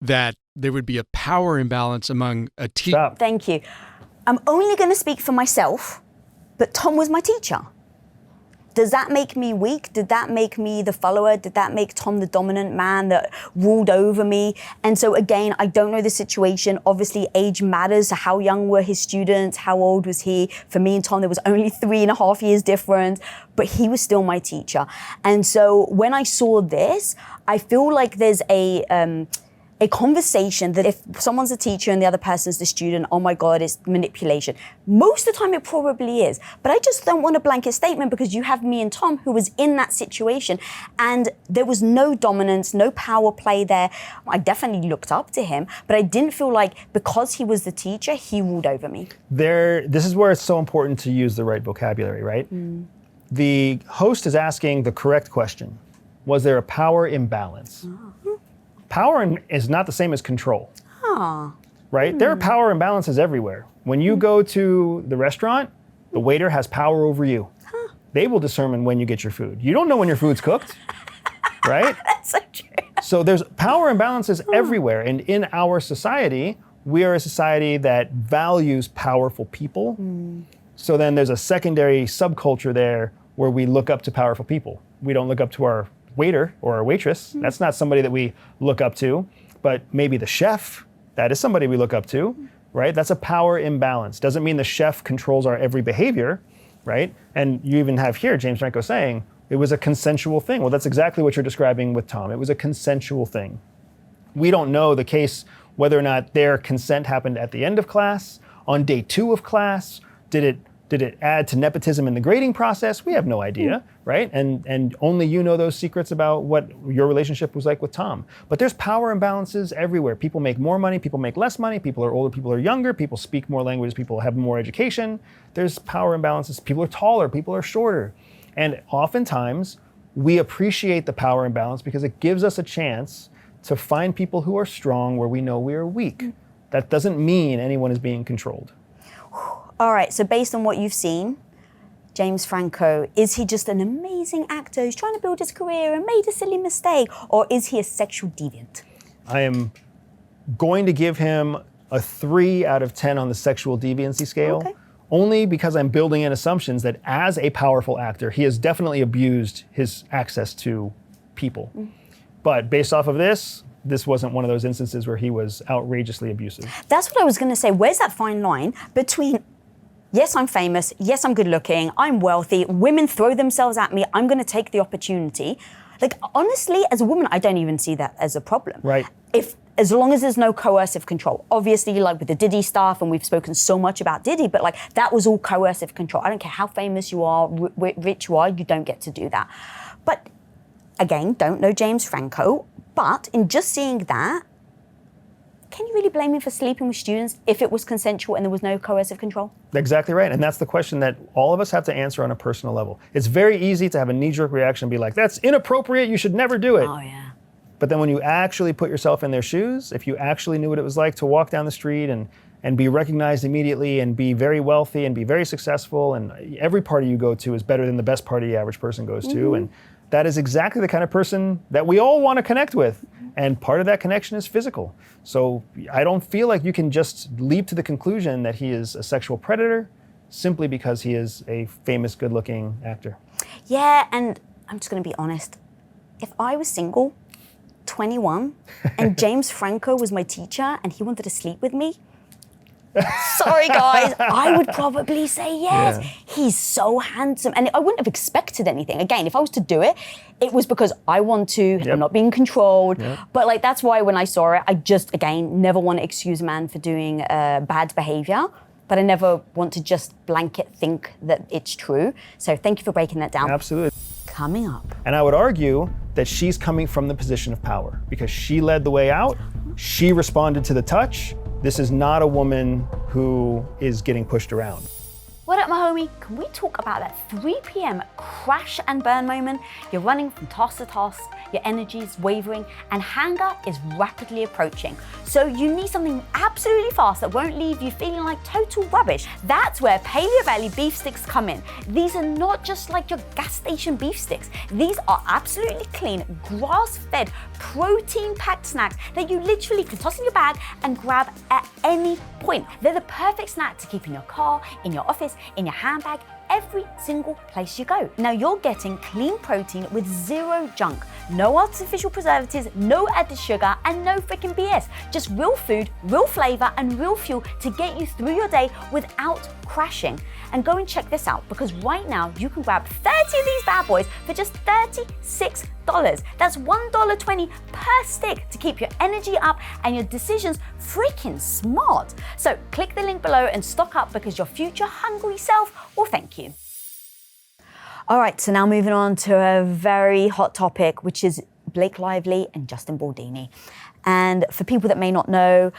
that there would be a power imbalance among a teacher? Stop. Thank you. I'm only going to speak for myself, but Tom was my teacher. Does that make me weak? Did that make me the follower? Did that make Tom the dominant man that ruled over me? And so again, I don't know the situation. Obviously, age matters. How young were his students? How old was he? For me and Tom, there was only 3.5 years difference, but he was still my teacher. And so when I saw this, I feel like there's a conversation that if someone's a teacher and the other person's the student, oh my God, it's manipulation. Most of the time it probably is, but I just don't want a blanket statement, because you have me and Tom who was in that situation and there was no dominance, no power play there. I definitely looked up to him, but I didn't feel like because he was the teacher, he ruled over me. This is where it's so important to use the right vocabulary, right? The host is asking the correct question. Was there a power imbalance? Power is not the same as control, right? There are power imbalances everywhere. When you go to the restaurant, the waiter has power over you. They will determine when you get your food. You don't know when your food's cooked, right? That's so true. So there's power imbalances everywhere. And in our society, we are a society that values powerful people. So then there's a secondary subculture there where we look up to powerful people. We don't look up to our waiter or our waitress. That's not somebody that we look up to, but maybe the chef, that is somebody we look up to, right? That's a power imbalance. Doesn't mean the chef controls our every behavior, right? And you even have here James Franco saying it was a consensual thing. Well, that's exactly what you're describing with Tom. It was a consensual thing. We don't know the case whether or not their consent happened at the end of class, on day 2 of class. Did it add to nepotism in the grading process? We have no idea, right? And only you know those secrets about what your relationship was like with Tom. But there's power imbalances everywhere. People make more money, people make less money, people are older, people are younger, people speak more languages, people have more education. There's power imbalances. People are taller, people are shorter. And oftentimes, we appreciate the power imbalance because it gives us a chance to find people who are strong where we know we are weak. That doesn't mean anyone is being controlled. All right, so based on what you've seen, James Franco, is he just an amazing actor who's trying to build his career and made a silly mistake, or is he a sexual deviant? I am going to give him a 3 out of 10 on the sexual deviancy scale, only because I'm building in assumptions that as a powerful actor, he has definitely abused his access to people. But based off of this wasn't one of those instances where he was outrageously abusive. That's what I was going to say. Where's that fine line between, yes, I'm famous, yes, I'm good looking, I'm wealthy, women throw themselves at me, I'm going to take the opportunity. Like, honestly, as a woman, I don't even see that as a problem. Right. If as long as there's no coercive control. Obviously, like with the Diddy stuff, and we've spoken so much about Diddy, but like that was all coercive control. I don't care how famous you are, rich you are, you don't get to do that. But again, don't know James Franco, but in just seeing that, can you really blame me for sleeping with students if it was consensual and there was no coercive control? Exactly right. And that's the question that all of us have to answer on a personal level. It's very easy to have a knee-jerk reaction and be like, that's inappropriate, you should never do it. Oh, yeah. But then when you actually put yourself in their shoes, if you actually knew what it was like to walk down the street and be recognized immediately and be very wealthy and be very successful, and every party you go to is better than the best party the average person goes to. And that is exactly the kind of person that we all want to connect with. And part of that connection is physical. So I don't feel like you can just leap to the conclusion that he is a sexual predator simply because he is a famous, good-looking actor. Yeah, and I'm just going to be honest. If I was single, 21, and James Franco was my teacher and he wanted to sleep with me, sorry guys, I would probably say yes. Yeah. He's so handsome. And I wouldn't have expected anything. Again, if I was to do it, it was because I want to, I'm not being controlled. But like that's why when I saw it, I just, again, never want to excuse a man for doing bad behavior. But I never want to just blanket think that it's true. So thank you for breaking that down. Absolutely. Coming up. And I would argue that she's coming from the position of power because she led the way out. She responded to the touch. This is not a woman who is getting pushed around. What up, my homie? Can we talk about that 3 p.m. crash and burn moment? You're running from task to task, your energy is wavering, and hunger is rapidly approaching. So you need something absolutely fast that won't leave you feeling like total rubbish. That's where Paleo Valley beef sticks come in. These are not just like your gas station beef sticks. These are absolutely clean, grass-fed, protein-packed snacks that you literally can toss in your bag and grab at any point. They're the perfect snack to keep in your car, in your office, in your handbag, every single place you go. Now you're getting clean protein with zero junk, no artificial preservatives, no added sugar, and no freaking BS. Just real food, real flavor, and real fuel to get you through your day without crashing. And go and check this out, because right now you can grab 30 of these bad boys for just $36. That's $1.20 per stick to keep your energy up and your decisions freaking smart. So click the link below and stock up because your future hungry self will thank you. All right, so now moving on to a very hot topic, which is Blake Lively and Justin Baldini. And for people that may not know,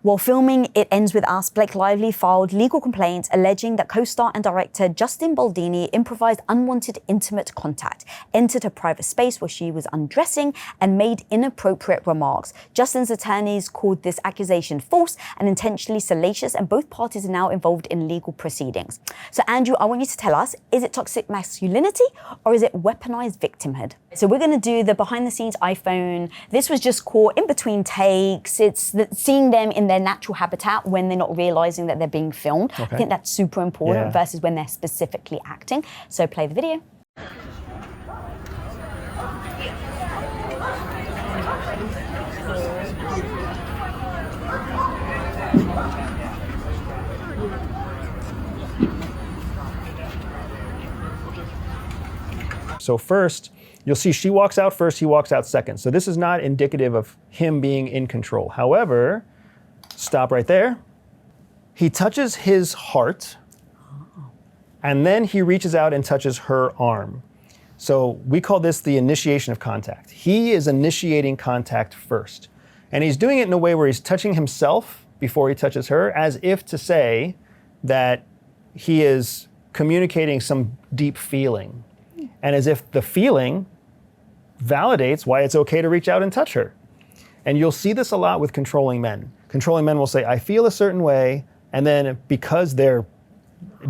while filming It Ends With Us, Blake Lively filed legal complaints alleging that co-star and director Justin Baldini improvised unwanted intimate contact, entered her private space where she was undressing, and made inappropriate remarks. Justin's attorneys called this accusation false and intentionally salacious, and both parties are now involved in legal proceedings. So Andrew, I want you to tell us, is it toxic masculinity or is it weaponized victimhood? So we're gonna do the behind the scenes iPhone. This was just caught in between takes. It's seeing them in their natural habitat when they're not realizing that they're being filmed. Okay. I think that's super important Yeah. versus when they're specifically acting. So play the video. So first, you'll see she walks out first, he walks out second. So this is not indicative of him being in control. However, stop right there. He touches his heart, and then he reaches out and touches her arm. So we call this the initiation of contact. He is initiating contact first. And he's doing it in a way where he's touching himself before he touches her, as if to say that he is communicating some deep feeling. And as if the feeling validates why it's okay to reach out and touch her. And you'll see this a lot with controlling men. Controlling men will say, I feel a certain way, and then because they're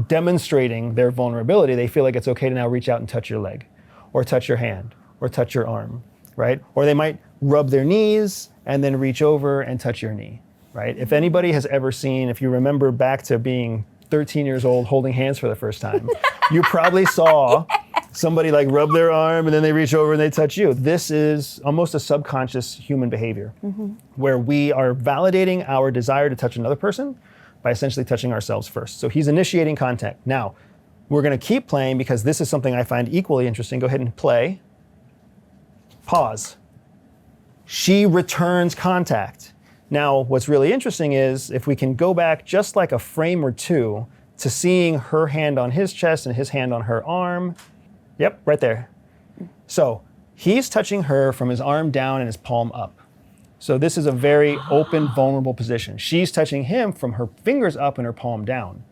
demonstrating their vulnerability, they feel like it's okay to now reach out and touch your leg, or touch your hand, or touch your arm, right? Or they might rub their knees and then reach over and touch your knee, right? If anybody has ever seen, if you remember back to being 13 years old holding hands for the first time, you probably saw somebody like rub their arm and then they reach over and they touch you. This is almost a subconscious human behavior where we are validating our desire to touch another person by essentially touching ourselves first. So he's initiating contact. Now, we're gonna keep playing because this is something I find equally interesting. Go ahead and play. Pause. She returns contact. Now, what's really interesting is if we can go back just like a frame or two to seeing her hand on his chest and his hand on her arm. Yep, right there. So he's touching her from his arm down and his palm up. So this is a very open, vulnerable position. She's touching him from her fingers up and her palm down.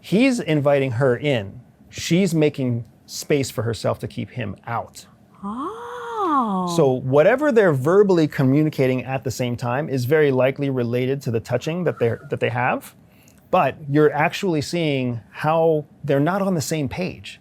He's inviting her in. She's making space for herself to keep him out. Oh. So whatever they're verbally communicating at the same time is very likely related to the touching that they have, but you're actually seeing how they're not on the same page.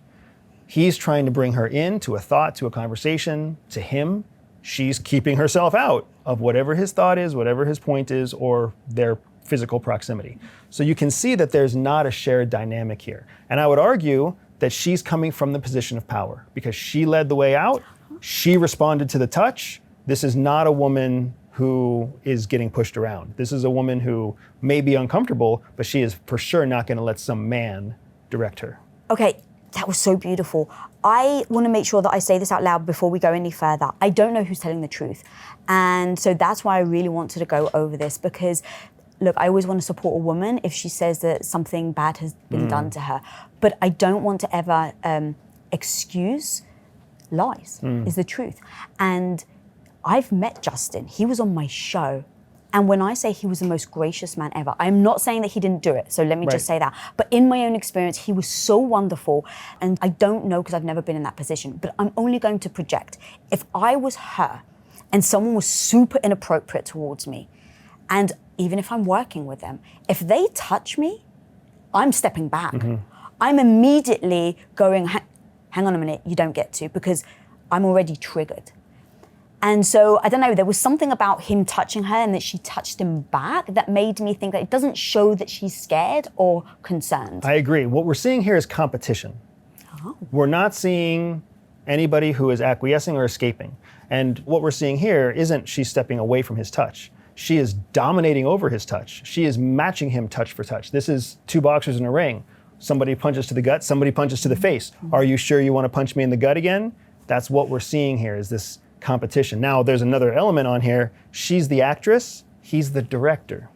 He's trying to bring her in to a thought, to a conversation, to him. She's keeping herself out of whatever his thought is, whatever his point is, or their physical proximity. So you can see that there's not a shared dynamic here. And I would argue that she's coming from the position of power because she led the way out. She responded to the touch. This is not a woman who is getting pushed around. This is a woman who may be uncomfortable, but she is for sure not going to let some man direct her. Okay, that was so beautiful. I want to make sure that I say this out loud before we go any further. I don't know who's telling the truth. And so that's why I really wanted to go over this because, look, I always want to support a woman if she says that something bad has been done to her. But I don't want to ever excuse lies, is the truth. And I've met Justin. He was on my show. And when I say he was the most gracious man ever, I'm not saying that he didn't do it. So let me just say that. But in my own experience, he was so wonderful. And I don't know because I've never been in that position, but I'm only going to project. If I was her and someone was super inappropriate towards me, and even if I'm working with them, if they touch me, I'm stepping back. I'm immediately going, hang on a minute, you don't get to, because I'm already triggered. And so, I don't know, there was something about him touching her and that she touched him back that made me think that it doesn't show that she's scared or concerned. I agree. What we're seeing here is competition. We're not seeing anybody who is acquiescing or escaping. And what we're seeing here isn't she stepping away from his touch. She is dominating over his touch. She is matching him touch for touch. This is two boxers in a ring. Somebody punches to the gut, somebody punches to the face. Are you sure you want to punch me in the gut again? That's what we're seeing here is this competition. Now, there's another element on here. She's the actress, he's the director.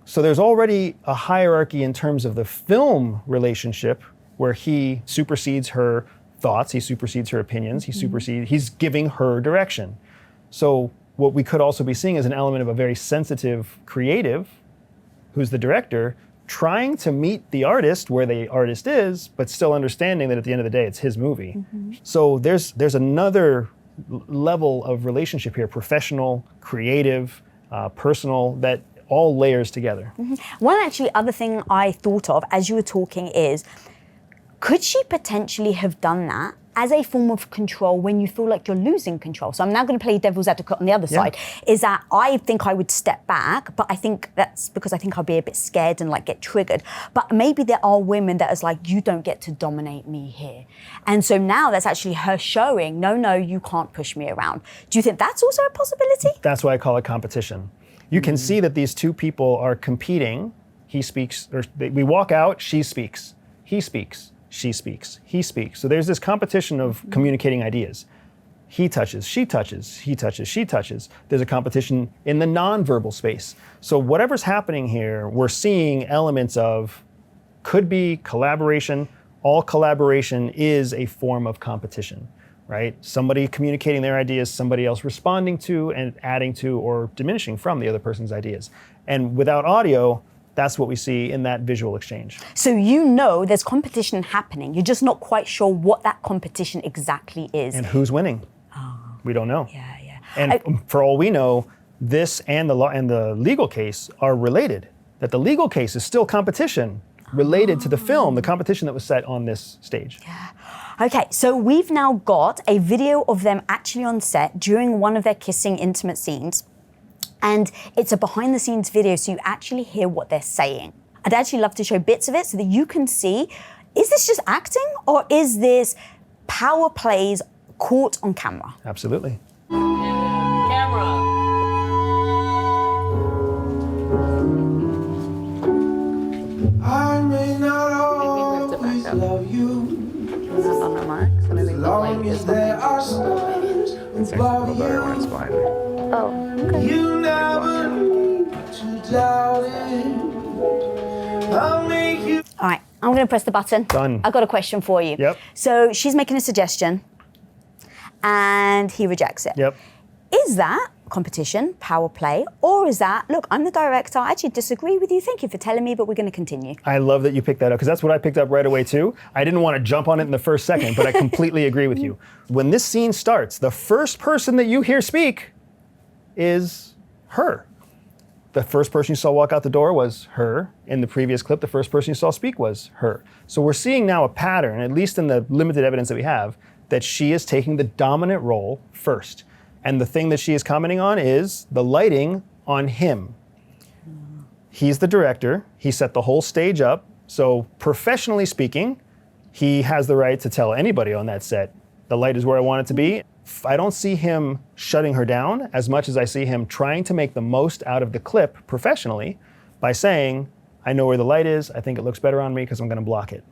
So there's already a hierarchy in terms of the film relationship where he supersedes her thoughts, he supersedes her opinions, he's giving her direction. So what we could also be seeing is an element of a very sensitive creative, who's the director, trying to meet the artist where the artist is, but still understanding that at the end of the day, it's his movie. So there's another level of relationship here, professional, creative, personal, that all layers together. One actually other thing I thought of as you were talking is, could she potentially have done that as a form of control when you feel like you're losing control? So I'm now going to play devil's advocate on the other side, is that I think I would step back, but I think that's because I think I'll be a bit scared and like get triggered. But maybe there are women that is like, you don't get to dominate me here. And so now that's actually her showing, no, you can't push me around. Do you think that's also a possibility? That's why I call it competition. You can see that these two people are competing. He speaks, or we walk out, she speaks. He speaks, she speaks, he speaks. So there's this competition of communicating ideas. He touches, she touches, he touches, she touches. There's a competition in the nonverbal space. So whatever's happening here, we're seeing elements of, could be collaboration. All collaboration is a form of competition, right? Somebody communicating their ideas, somebody else responding to and adding to or diminishing from the other person's ideas. And without audio, that's what we see in that visual exchange. So you know there's competition happening. You're just not quite sure what that competition exactly is. And who's winning? We don't know. Yeah. And for all we know, this and the law and the legal case are related. That the legal case is still competition related to the film, the competition that was set on this stage. Okay, so we've now got a video of them actually on set during one of their kissing intimate scenes. And it's a behind the scenes video, so you actually hear what they're saying. I'd actually love to show bits of it so that you can see, is this just acting or is this power plays caught on camera? Absolutely. Camera. I may not always love you. As long as there are stars above you. Oh, okay. You never All right, I'm going to press the button. Done. I've got a question for you. Yep. So she's making a suggestion, and he rejects it. Yep. Is that competition, power play, or is that, look, I'm the director, I actually disagree with you, thank you for telling me, but we're going to continue? I love that you picked that up, because that's what I picked up right away too. I didn't want to jump on it in the first second, but I completely agree with you. When this scene starts, the first person that you hear speak is her. The first person you saw walk out the door was her. In the previous clip, the first person you saw speak was her. So we're seeing now a pattern, at least in the limited evidence that we have, that she is taking the dominant role first. And the thing that she is commenting on is the lighting on him. He's the director. He set the whole stage up. So professionally speaking, he has the right to tell anybody on that set, the light is where I want it to be. I don't see him shutting her down as much as I see him trying to make the most out of the clip professionally by saying, I know where the light is. I think it looks better on me because I'm going to block it.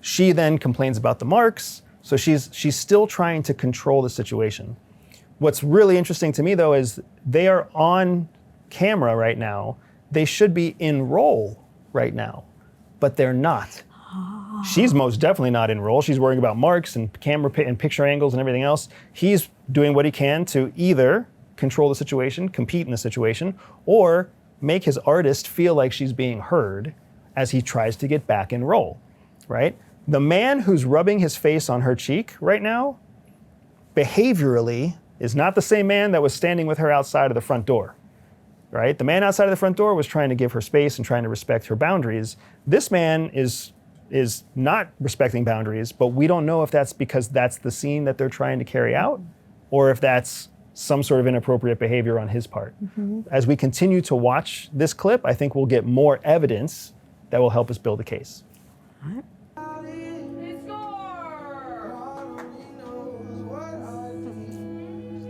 She then complains about the marks. So she's still trying to control the situation. What's really interesting to me, though, is they are on camera right now. They should be in role right now, but they're not. She's most definitely not in role. She's worrying about marks and camera and picture angles and everything else. He's doing what he can to either control the situation, compete in the situation, or make his artist feel like she's being heard as he tries to get back in role, right? The man who's rubbing his face on her cheek right now, behaviorally, is not the same man that was standing with her outside of the front door, right? The man outside of the front door was trying to give her space and trying to respect her boundaries. This man is not respecting boundaries, but we don't know if that's because that's the scene that they're trying to carry out, or if that's some sort of inappropriate behavior on his part. As we continue to watch this clip, I think we'll get more evidence that will help us build a case. All right.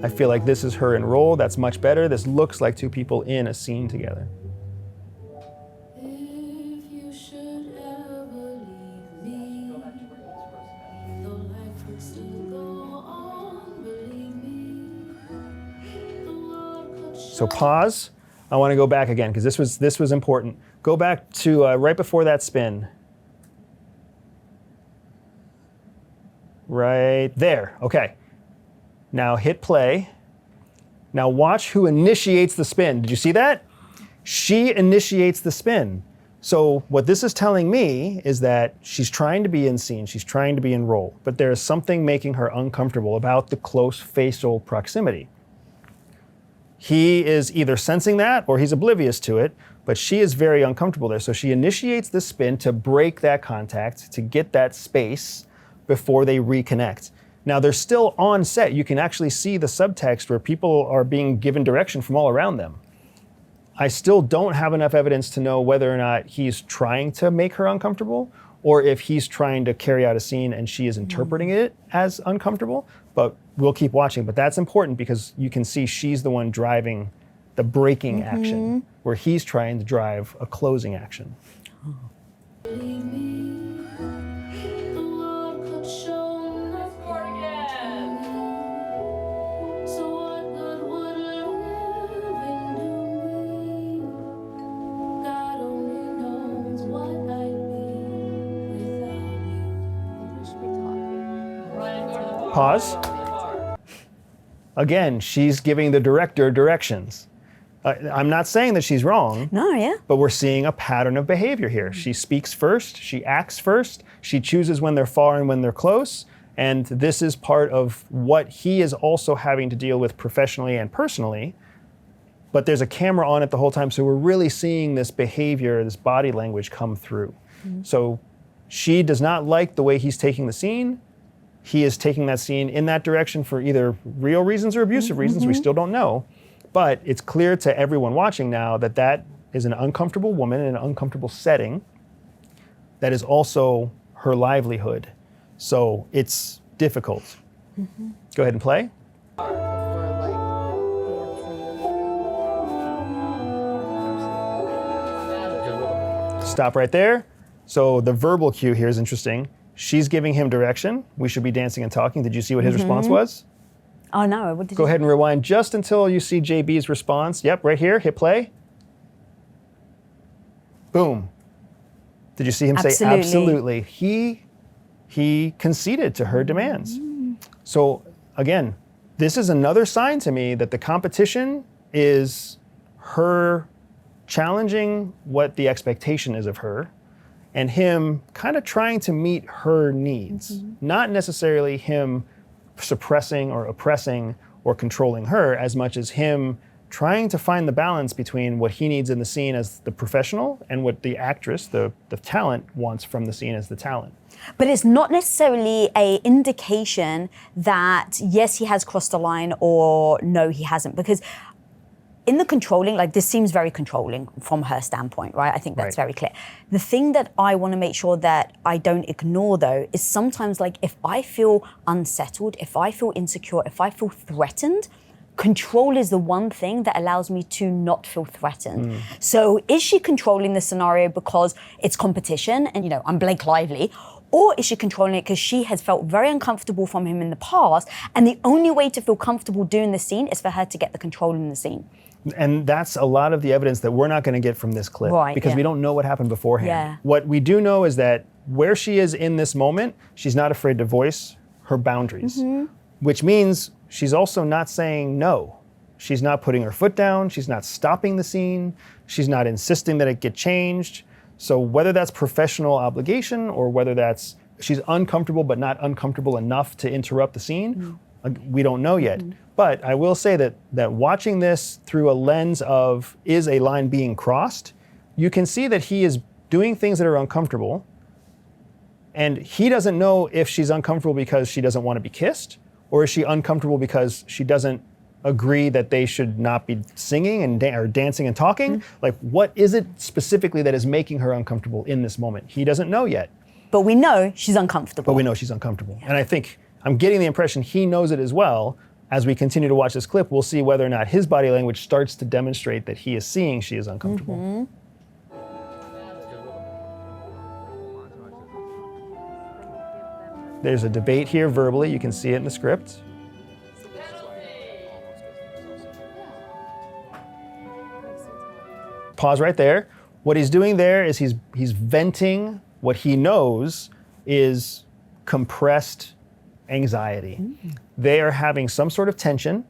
I feel like this is her in role. That's much better. This looks like two people in a scene together. So pause. I want to go back again because this was important. Go back to right before that spin. Right there. Okay. Now hit play. Now watch who initiates the spin. Did you see that? She initiates the spin. So what this is telling me is that she's trying to be in scene, she's trying to be in role, but there is something making her uncomfortable about the close facial proximity. He is either sensing that or he's oblivious to it, but she is very uncomfortable there. So she initiates the spin to break that contact, to get that space before they reconnect. Now they're still on set. You can actually see the subtext where people are being given direction from all around them. I still don't have enough evidence to know whether or not he's trying to make her uncomfortable or if he's trying to carry out a scene and she is interpreting it as uncomfortable, but we'll keep watching. But that's important because you can see she's the one driving the breaking action, where he's trying to drive a closing action. Pause. Again, she's giving the director directions. I'm not saying that she's wrong. No, yeah. But we're seeing a pattern of behavior here. She speaks first, she acts first, she chooses when they're far and when they're close, and this is part of what he is also having to deal with professionally and personally. But there's a camera on it the whole time, so we're really seeing this behavior, this body language come through. So she does not like the way he's taking the scene. He is taking that scene in that direction for either real reasons or abusive reasons. We still don't know. But it's clear to everyone watching now that that is an uncomfortable woman in an uncomfortable setting that is also her livelihood. So it's difficult. Go ahead and play. Stop right there. So the verbal cue here is interesting. She's giving him direction. We should be dancing and talking. Did you see what his response was? Oh no, what did Go you... ahead and rewind just until you see JB's response. Yep, right here, hit play. Boom. Did you see him say absolutely? He conceded to her demands. So again, this is another sign to me that the competition is her challenging what the expectation is of her and him kind of trying to meet her needs, not necessarily him suppressing or oppressing or controlling her as much as him trying to find the balance between what he needs in the scene as the professional and what the actress, the talent, wants from the scene as the talent. But it's not necessarily a indication that yes, he has crossed the line or no, he hasn't. Because in the controlling, like this seems very controlling from her standpoint, right? I think that's very clear. The thing that I want to make sure that I don't ignore though is sometimes like if I feel unsettled, if I feel insecure, if I feel threatened, control is the one thing that allows me to not feel threatened. So is she controlling the scenario because it's competition and, you know, I'm Blake Lively? Or is she controlling it because she has felt very uncomfortable from him in the past and the only way to feel comfortable doing the scene is for her to get the control in the scene? And that's a lot of the evidence that we're not going to get from this clip because we don't know what happened beforehand. What we do know is that where she is in this moment, she's not afraid to voice her boundaries, which means she's also not saying no. She's not putting her foot down. She's not stopping the scene. She's not insisting that it get changed. So whether that's professional obligation or whether that's she's uncomfortable but not uncomfortable enough to interrupt the scene, we don't know yet. But I will say that watching this through a lens of is a line being crossed, you can see that he is doing things that are uncomfortable and he doesn't know if she's uncomfortable because she doesn't want to be kissed or is she uncomfortable because she doesn't agree that they should not be singing and or dancing and talking? Like, what is it specifically that is making her uncomfortable in this moment? He doesn't know yet. But we know she's uncomfortable. But we know she's uncomfortable. And I think I'm getting the impression he knows it as well. As we continue to watch this clip, we'll see whether or not his body language starts to demonstrate that he is seeing she is uncomfortable. There's a debate here verbally. You can see it in the script. Pause right there. What he's doing there is he's venting what he knows is compressed anxiety. They are having some sort of tension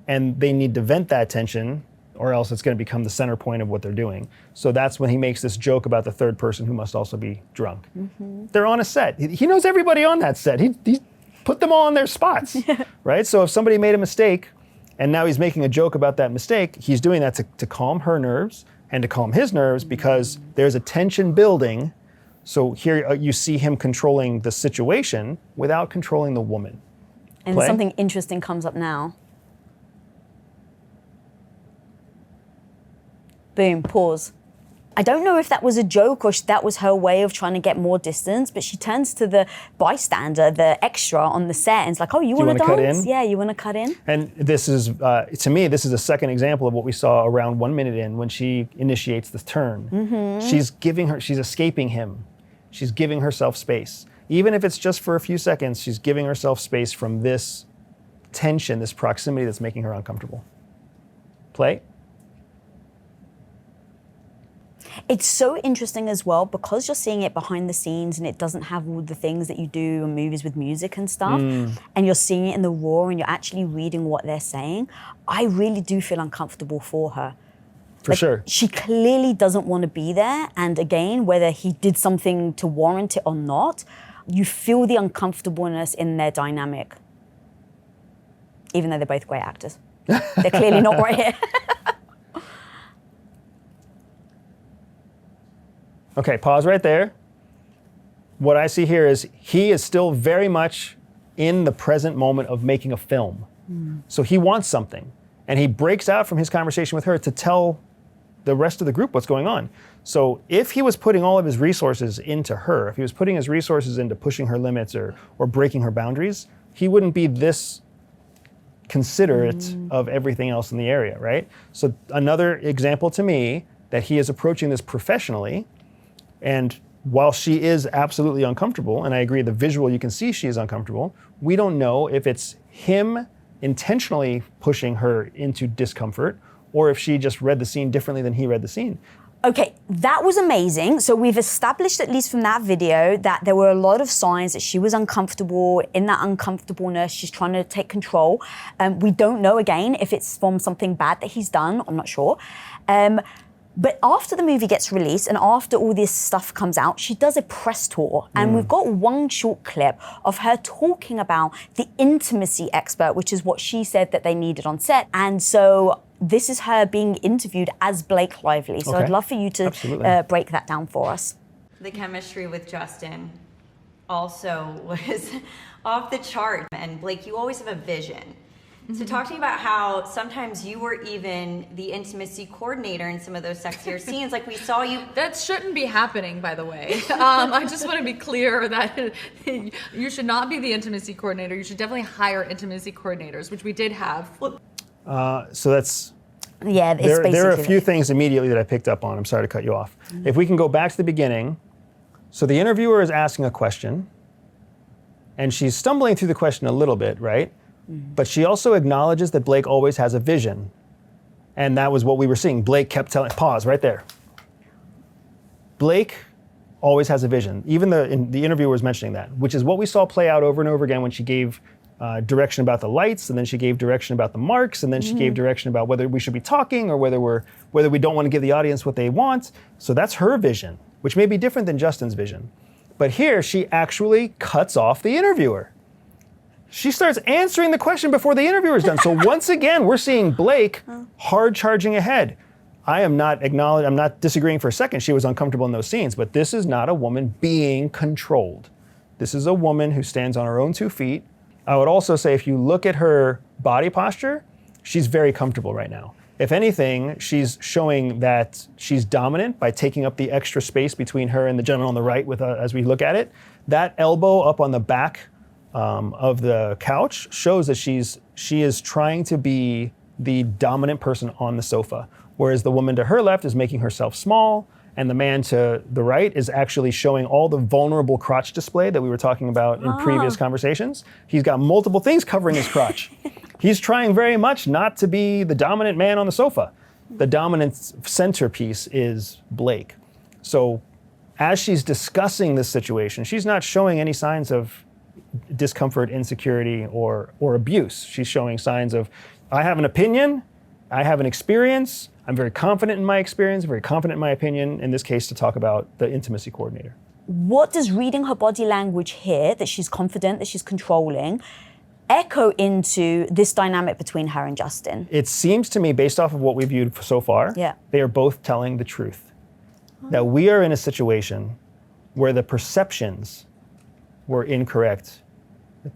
and they need to vent that tension or else it's going to become the center point of what they're doing. So that's when he makes this joke about the third person who must also be drunk. They're on a set. He knows everybody on that set. He put them all in their spots, right? So if somebody made a mistake and now he's making a joke about that mistake, he's doing that to calm her nerves and to calm his nerves because there's a tension building. So here you see him controlling the situation without controlling the woman. And Play. something interesting comes up now. Boom, pause. I don't know if that was a joke or that was her way of trying to get more distance, but she turns to the bystander, the extra on the set, and it's like, oh, you want to cut dance? in? Yeah, you want to cut in? And this is, to me, this is a second example of what we saw around 1 minute in when she initiates the turn. She's escaping him. She's giving herself space. Even if it's just for a few seconds, she's giving herself space from this tension, this proximity that's making her uncomfortable. Play. It's so interesting as well because you're seeing it behind the scenes and it doesn't have all the things that you do in movies with music and stuff. And you're seeing it in the raw and you're actually reading what they're saying. I really do feel uncomfortable for her. For sure. She clearly doesn't want to be there. And again, whether he did something to warrant it or not, you feel the uncomfortableness in their dynamic. Even though they're both great actors. They're clearly not right here. Okay, pause right there. What I see here is he is still very much in the present moment of making a film. So he wants something. And he breaks out from his conversation with her to tell the rest of the group what's going on. So if he was putting all of his resources into her, if he was putting his resources into pushing her limits or breaking her boundaries, he wouldn't be this considerate of everything else in the area, right? So another example to me that he is approaching this professionally, and while she is absolutely uncomfortable, and I agree the visual you can see she is uncomfortable, we don't know if it's him intentionally pushing her into discomfort, or if she just read the scene differently than he read the scene. Okay, that was amazing. So we've established, at least from that video, that there were a lot of signs that she was uncomfortable. In that uncomfortableness, she's trying to take control. We don't know, again, if it's from something bad that he's done. I'm not sure. But after the movie gets released and after all this stuff comes out, she does a press tour. And we've got one short clip of her talking about the intimacy expert, which is what she said that they needed on set. And so this is her being interviewed as Blake Lively. So Okay. I'd love for you to break that down for us. The chemistry with Justin also was off the chart. And Blake, you always have a vision. So talk to me about how sometimes you were even the intimacy coordinator in some of those sexier scenes. Like we saw you. That shouldn't be happening, by the way. I just want to be clear that you should not be the intimacy coordinator. You should definitely hire intimacy coordinators, which we did have. So that's, Yeah, it's basically there are a few things immediately that I picked up on. I'm sorry to cut you off. If we can go back to the beginning. So the interviewer is asking a question, and she's stumbling through the question a little bit, right? But she also acknowledges that Blake always has a vision. And that was what we were seeing. Blake kept telling, pause right there. Blake always has a vision. Even the interviewer was mentioning that, which is what we saw play out over and over again when she gave direction about the lights, and then she gave direction about the marks, and then she gave direction about whether we should be talking or whether we don't want to give the audience what they want. So that's her vision, which may be different than Justin's vision. But here she actually cuts off the interviewer. She starts answering the question before the interviewer's done. So once again, we're seeing Blake hard charging ahead. I'm not disagreeing for a second. She was uncomfortable in those scenes, but this is not a woman being controlled. This is a woman who stands on her own 2 feet. I would also say if you look at her body posture, she's very comfortable right now. If anything, she's showing that she's dominant by taking up the extra space between her and the gentleman on the right as we look at it. That elbow up on the back of the couch shows that she is trying to be the dominant person on the sofa, whereas the woman to her left is making herself small, and the man to the right is actually showing all the vulnerable crotch display that we were talking about in previous conversations. He's got multiple things covering his crotch. He's trying very much not to be the dominant man on the sofa. The dominant centerpiece is Blake. So as she's discussing this situation, she's not showing any signs of discomfort, insecurity, or abuse. She's showing signs of, I have an opinion, I have an experience, I'm very confident in my experience, very confident in my opinion, in this case to talk about the intimacy coordinator. What does reading her body language here, that she's confident, that she's controlling, echo into this dynamic between her and Justin? It seems to me, based off of what we've viewed so far, they are both telling the truth. That we are in a situation where the perceptions were incorrect,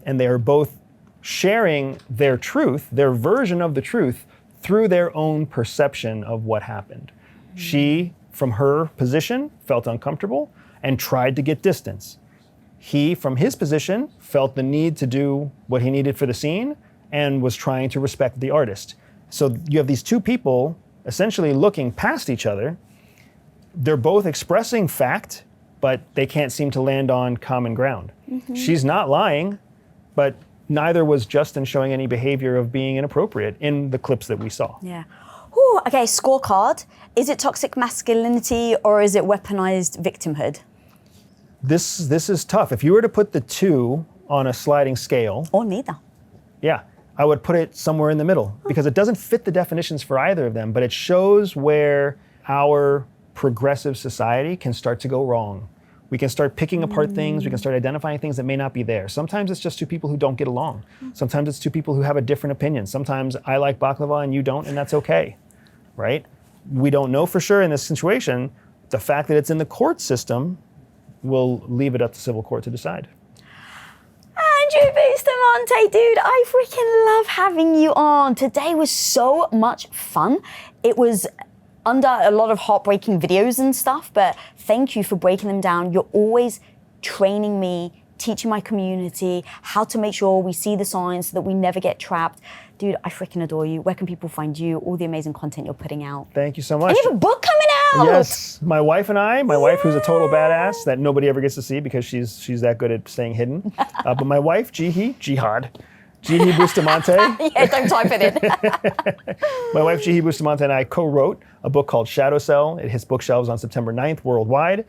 and they are both sharing their truth, their version of the truth, through their own perception of what happened. She, from her position, felt uncomfortable and tried to get distance. He, from his position, felt the need to do what he needed for the scene and was trying to respect the artist. So you have these two people essentially looking past each other. They're both expressing fact, but they can't seem to land on common ground. She's not lying, but neither was Justin showing any behavior of being inappropriate in the clips that we saw. Yeah. Ooh, okay, scorecard. Is it toxic masculinity or is it weaponized victimhood? This is tough. If you were to put the two on a sliding scale. Or neither. Yeah, I would put it somewhere in the middle because it doesn't fit the definitions for either of them, but it shows where our progressive society can start to go wrong. We can start picking apart things. We can start identifying things that may not be there. Sometimes it's just two people who don't get along. Sometimes it's two people who have a different opinion. Sometimes I like baklava and you don't, and that's okay, right? We don't know for sure in this situation. The fact that it's in the court system will leave it up to civil court to decide. Andrew Bustamante, dude, I freaking love having you on. Today was so much fun. It was under a lot of heartbreaking videos and stuff, but thank you for breaking them down. You're always training me, teaching my community how to make sure we see the signs so that we never get trapped. Dude, I freaking adore you. Where can people find you? All the amazing content you're putting out. Thank you so much. And you have a book coming out! Yes, my wife and I, my wife who's a total badass that nobody ever gets to see because she's that good at staying hidden. But my wife, Jihad, Jihi Bustamante. Yeah, don't type it in. My wife, Jihi Bustamante, and I co-wrote a book called Shadow Cell. It hits bookshelves on September 9th worldwide.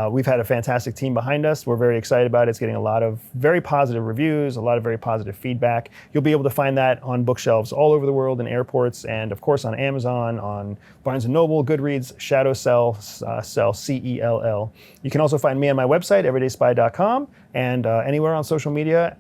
We've had a fantastic team behind us. We're very excited about it. It's getting a lot of very positive reviews, a lot of very positive feedback. You'll be able to find that on bookshelves all over the world in airports and, of course, on Amazon, on Barnes & Noble, Goodreads, Shadow Cell, Cell, C-E-L-L. You can also find me on my website, everydayspy.com, and anywhere on social media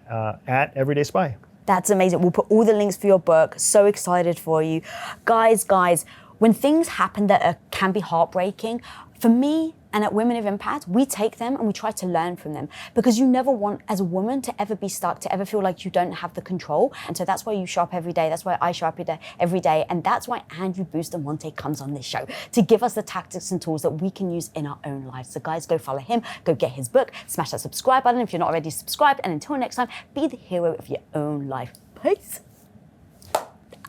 at everydayspy. That's amazing. We'll put all the links for your book. So excited for you. Guys, when things happen that can be heartbreaking, for me and at Women of Impact, we take them and we try to learn from them, because you never want, as a woman, to ever be stuck, to ever feel like you don't have the control. And so that's why you show up every day. That's why I show up every day. And that's why Andrew Bustamante comes on this show, to give us the tactics and tools that we can use in our own lives. So guys, go follow him, go get his book, smash that subscribe button if you're not already subscribed. And until next time, be the hero of your own life. Peace.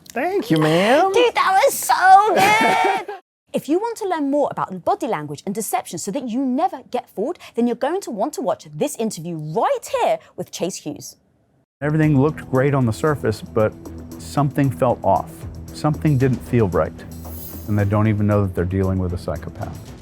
Thank you, ma'am. Dude, that was so good. If you want to learn more about body language and deception so that you never get fooled, then you're going to want to watch this interview right here with Chase Hughes. Everything looked great on the surface, but something felt off. Something didn't feel right. And they don't even know that they're dealing with a psychopath.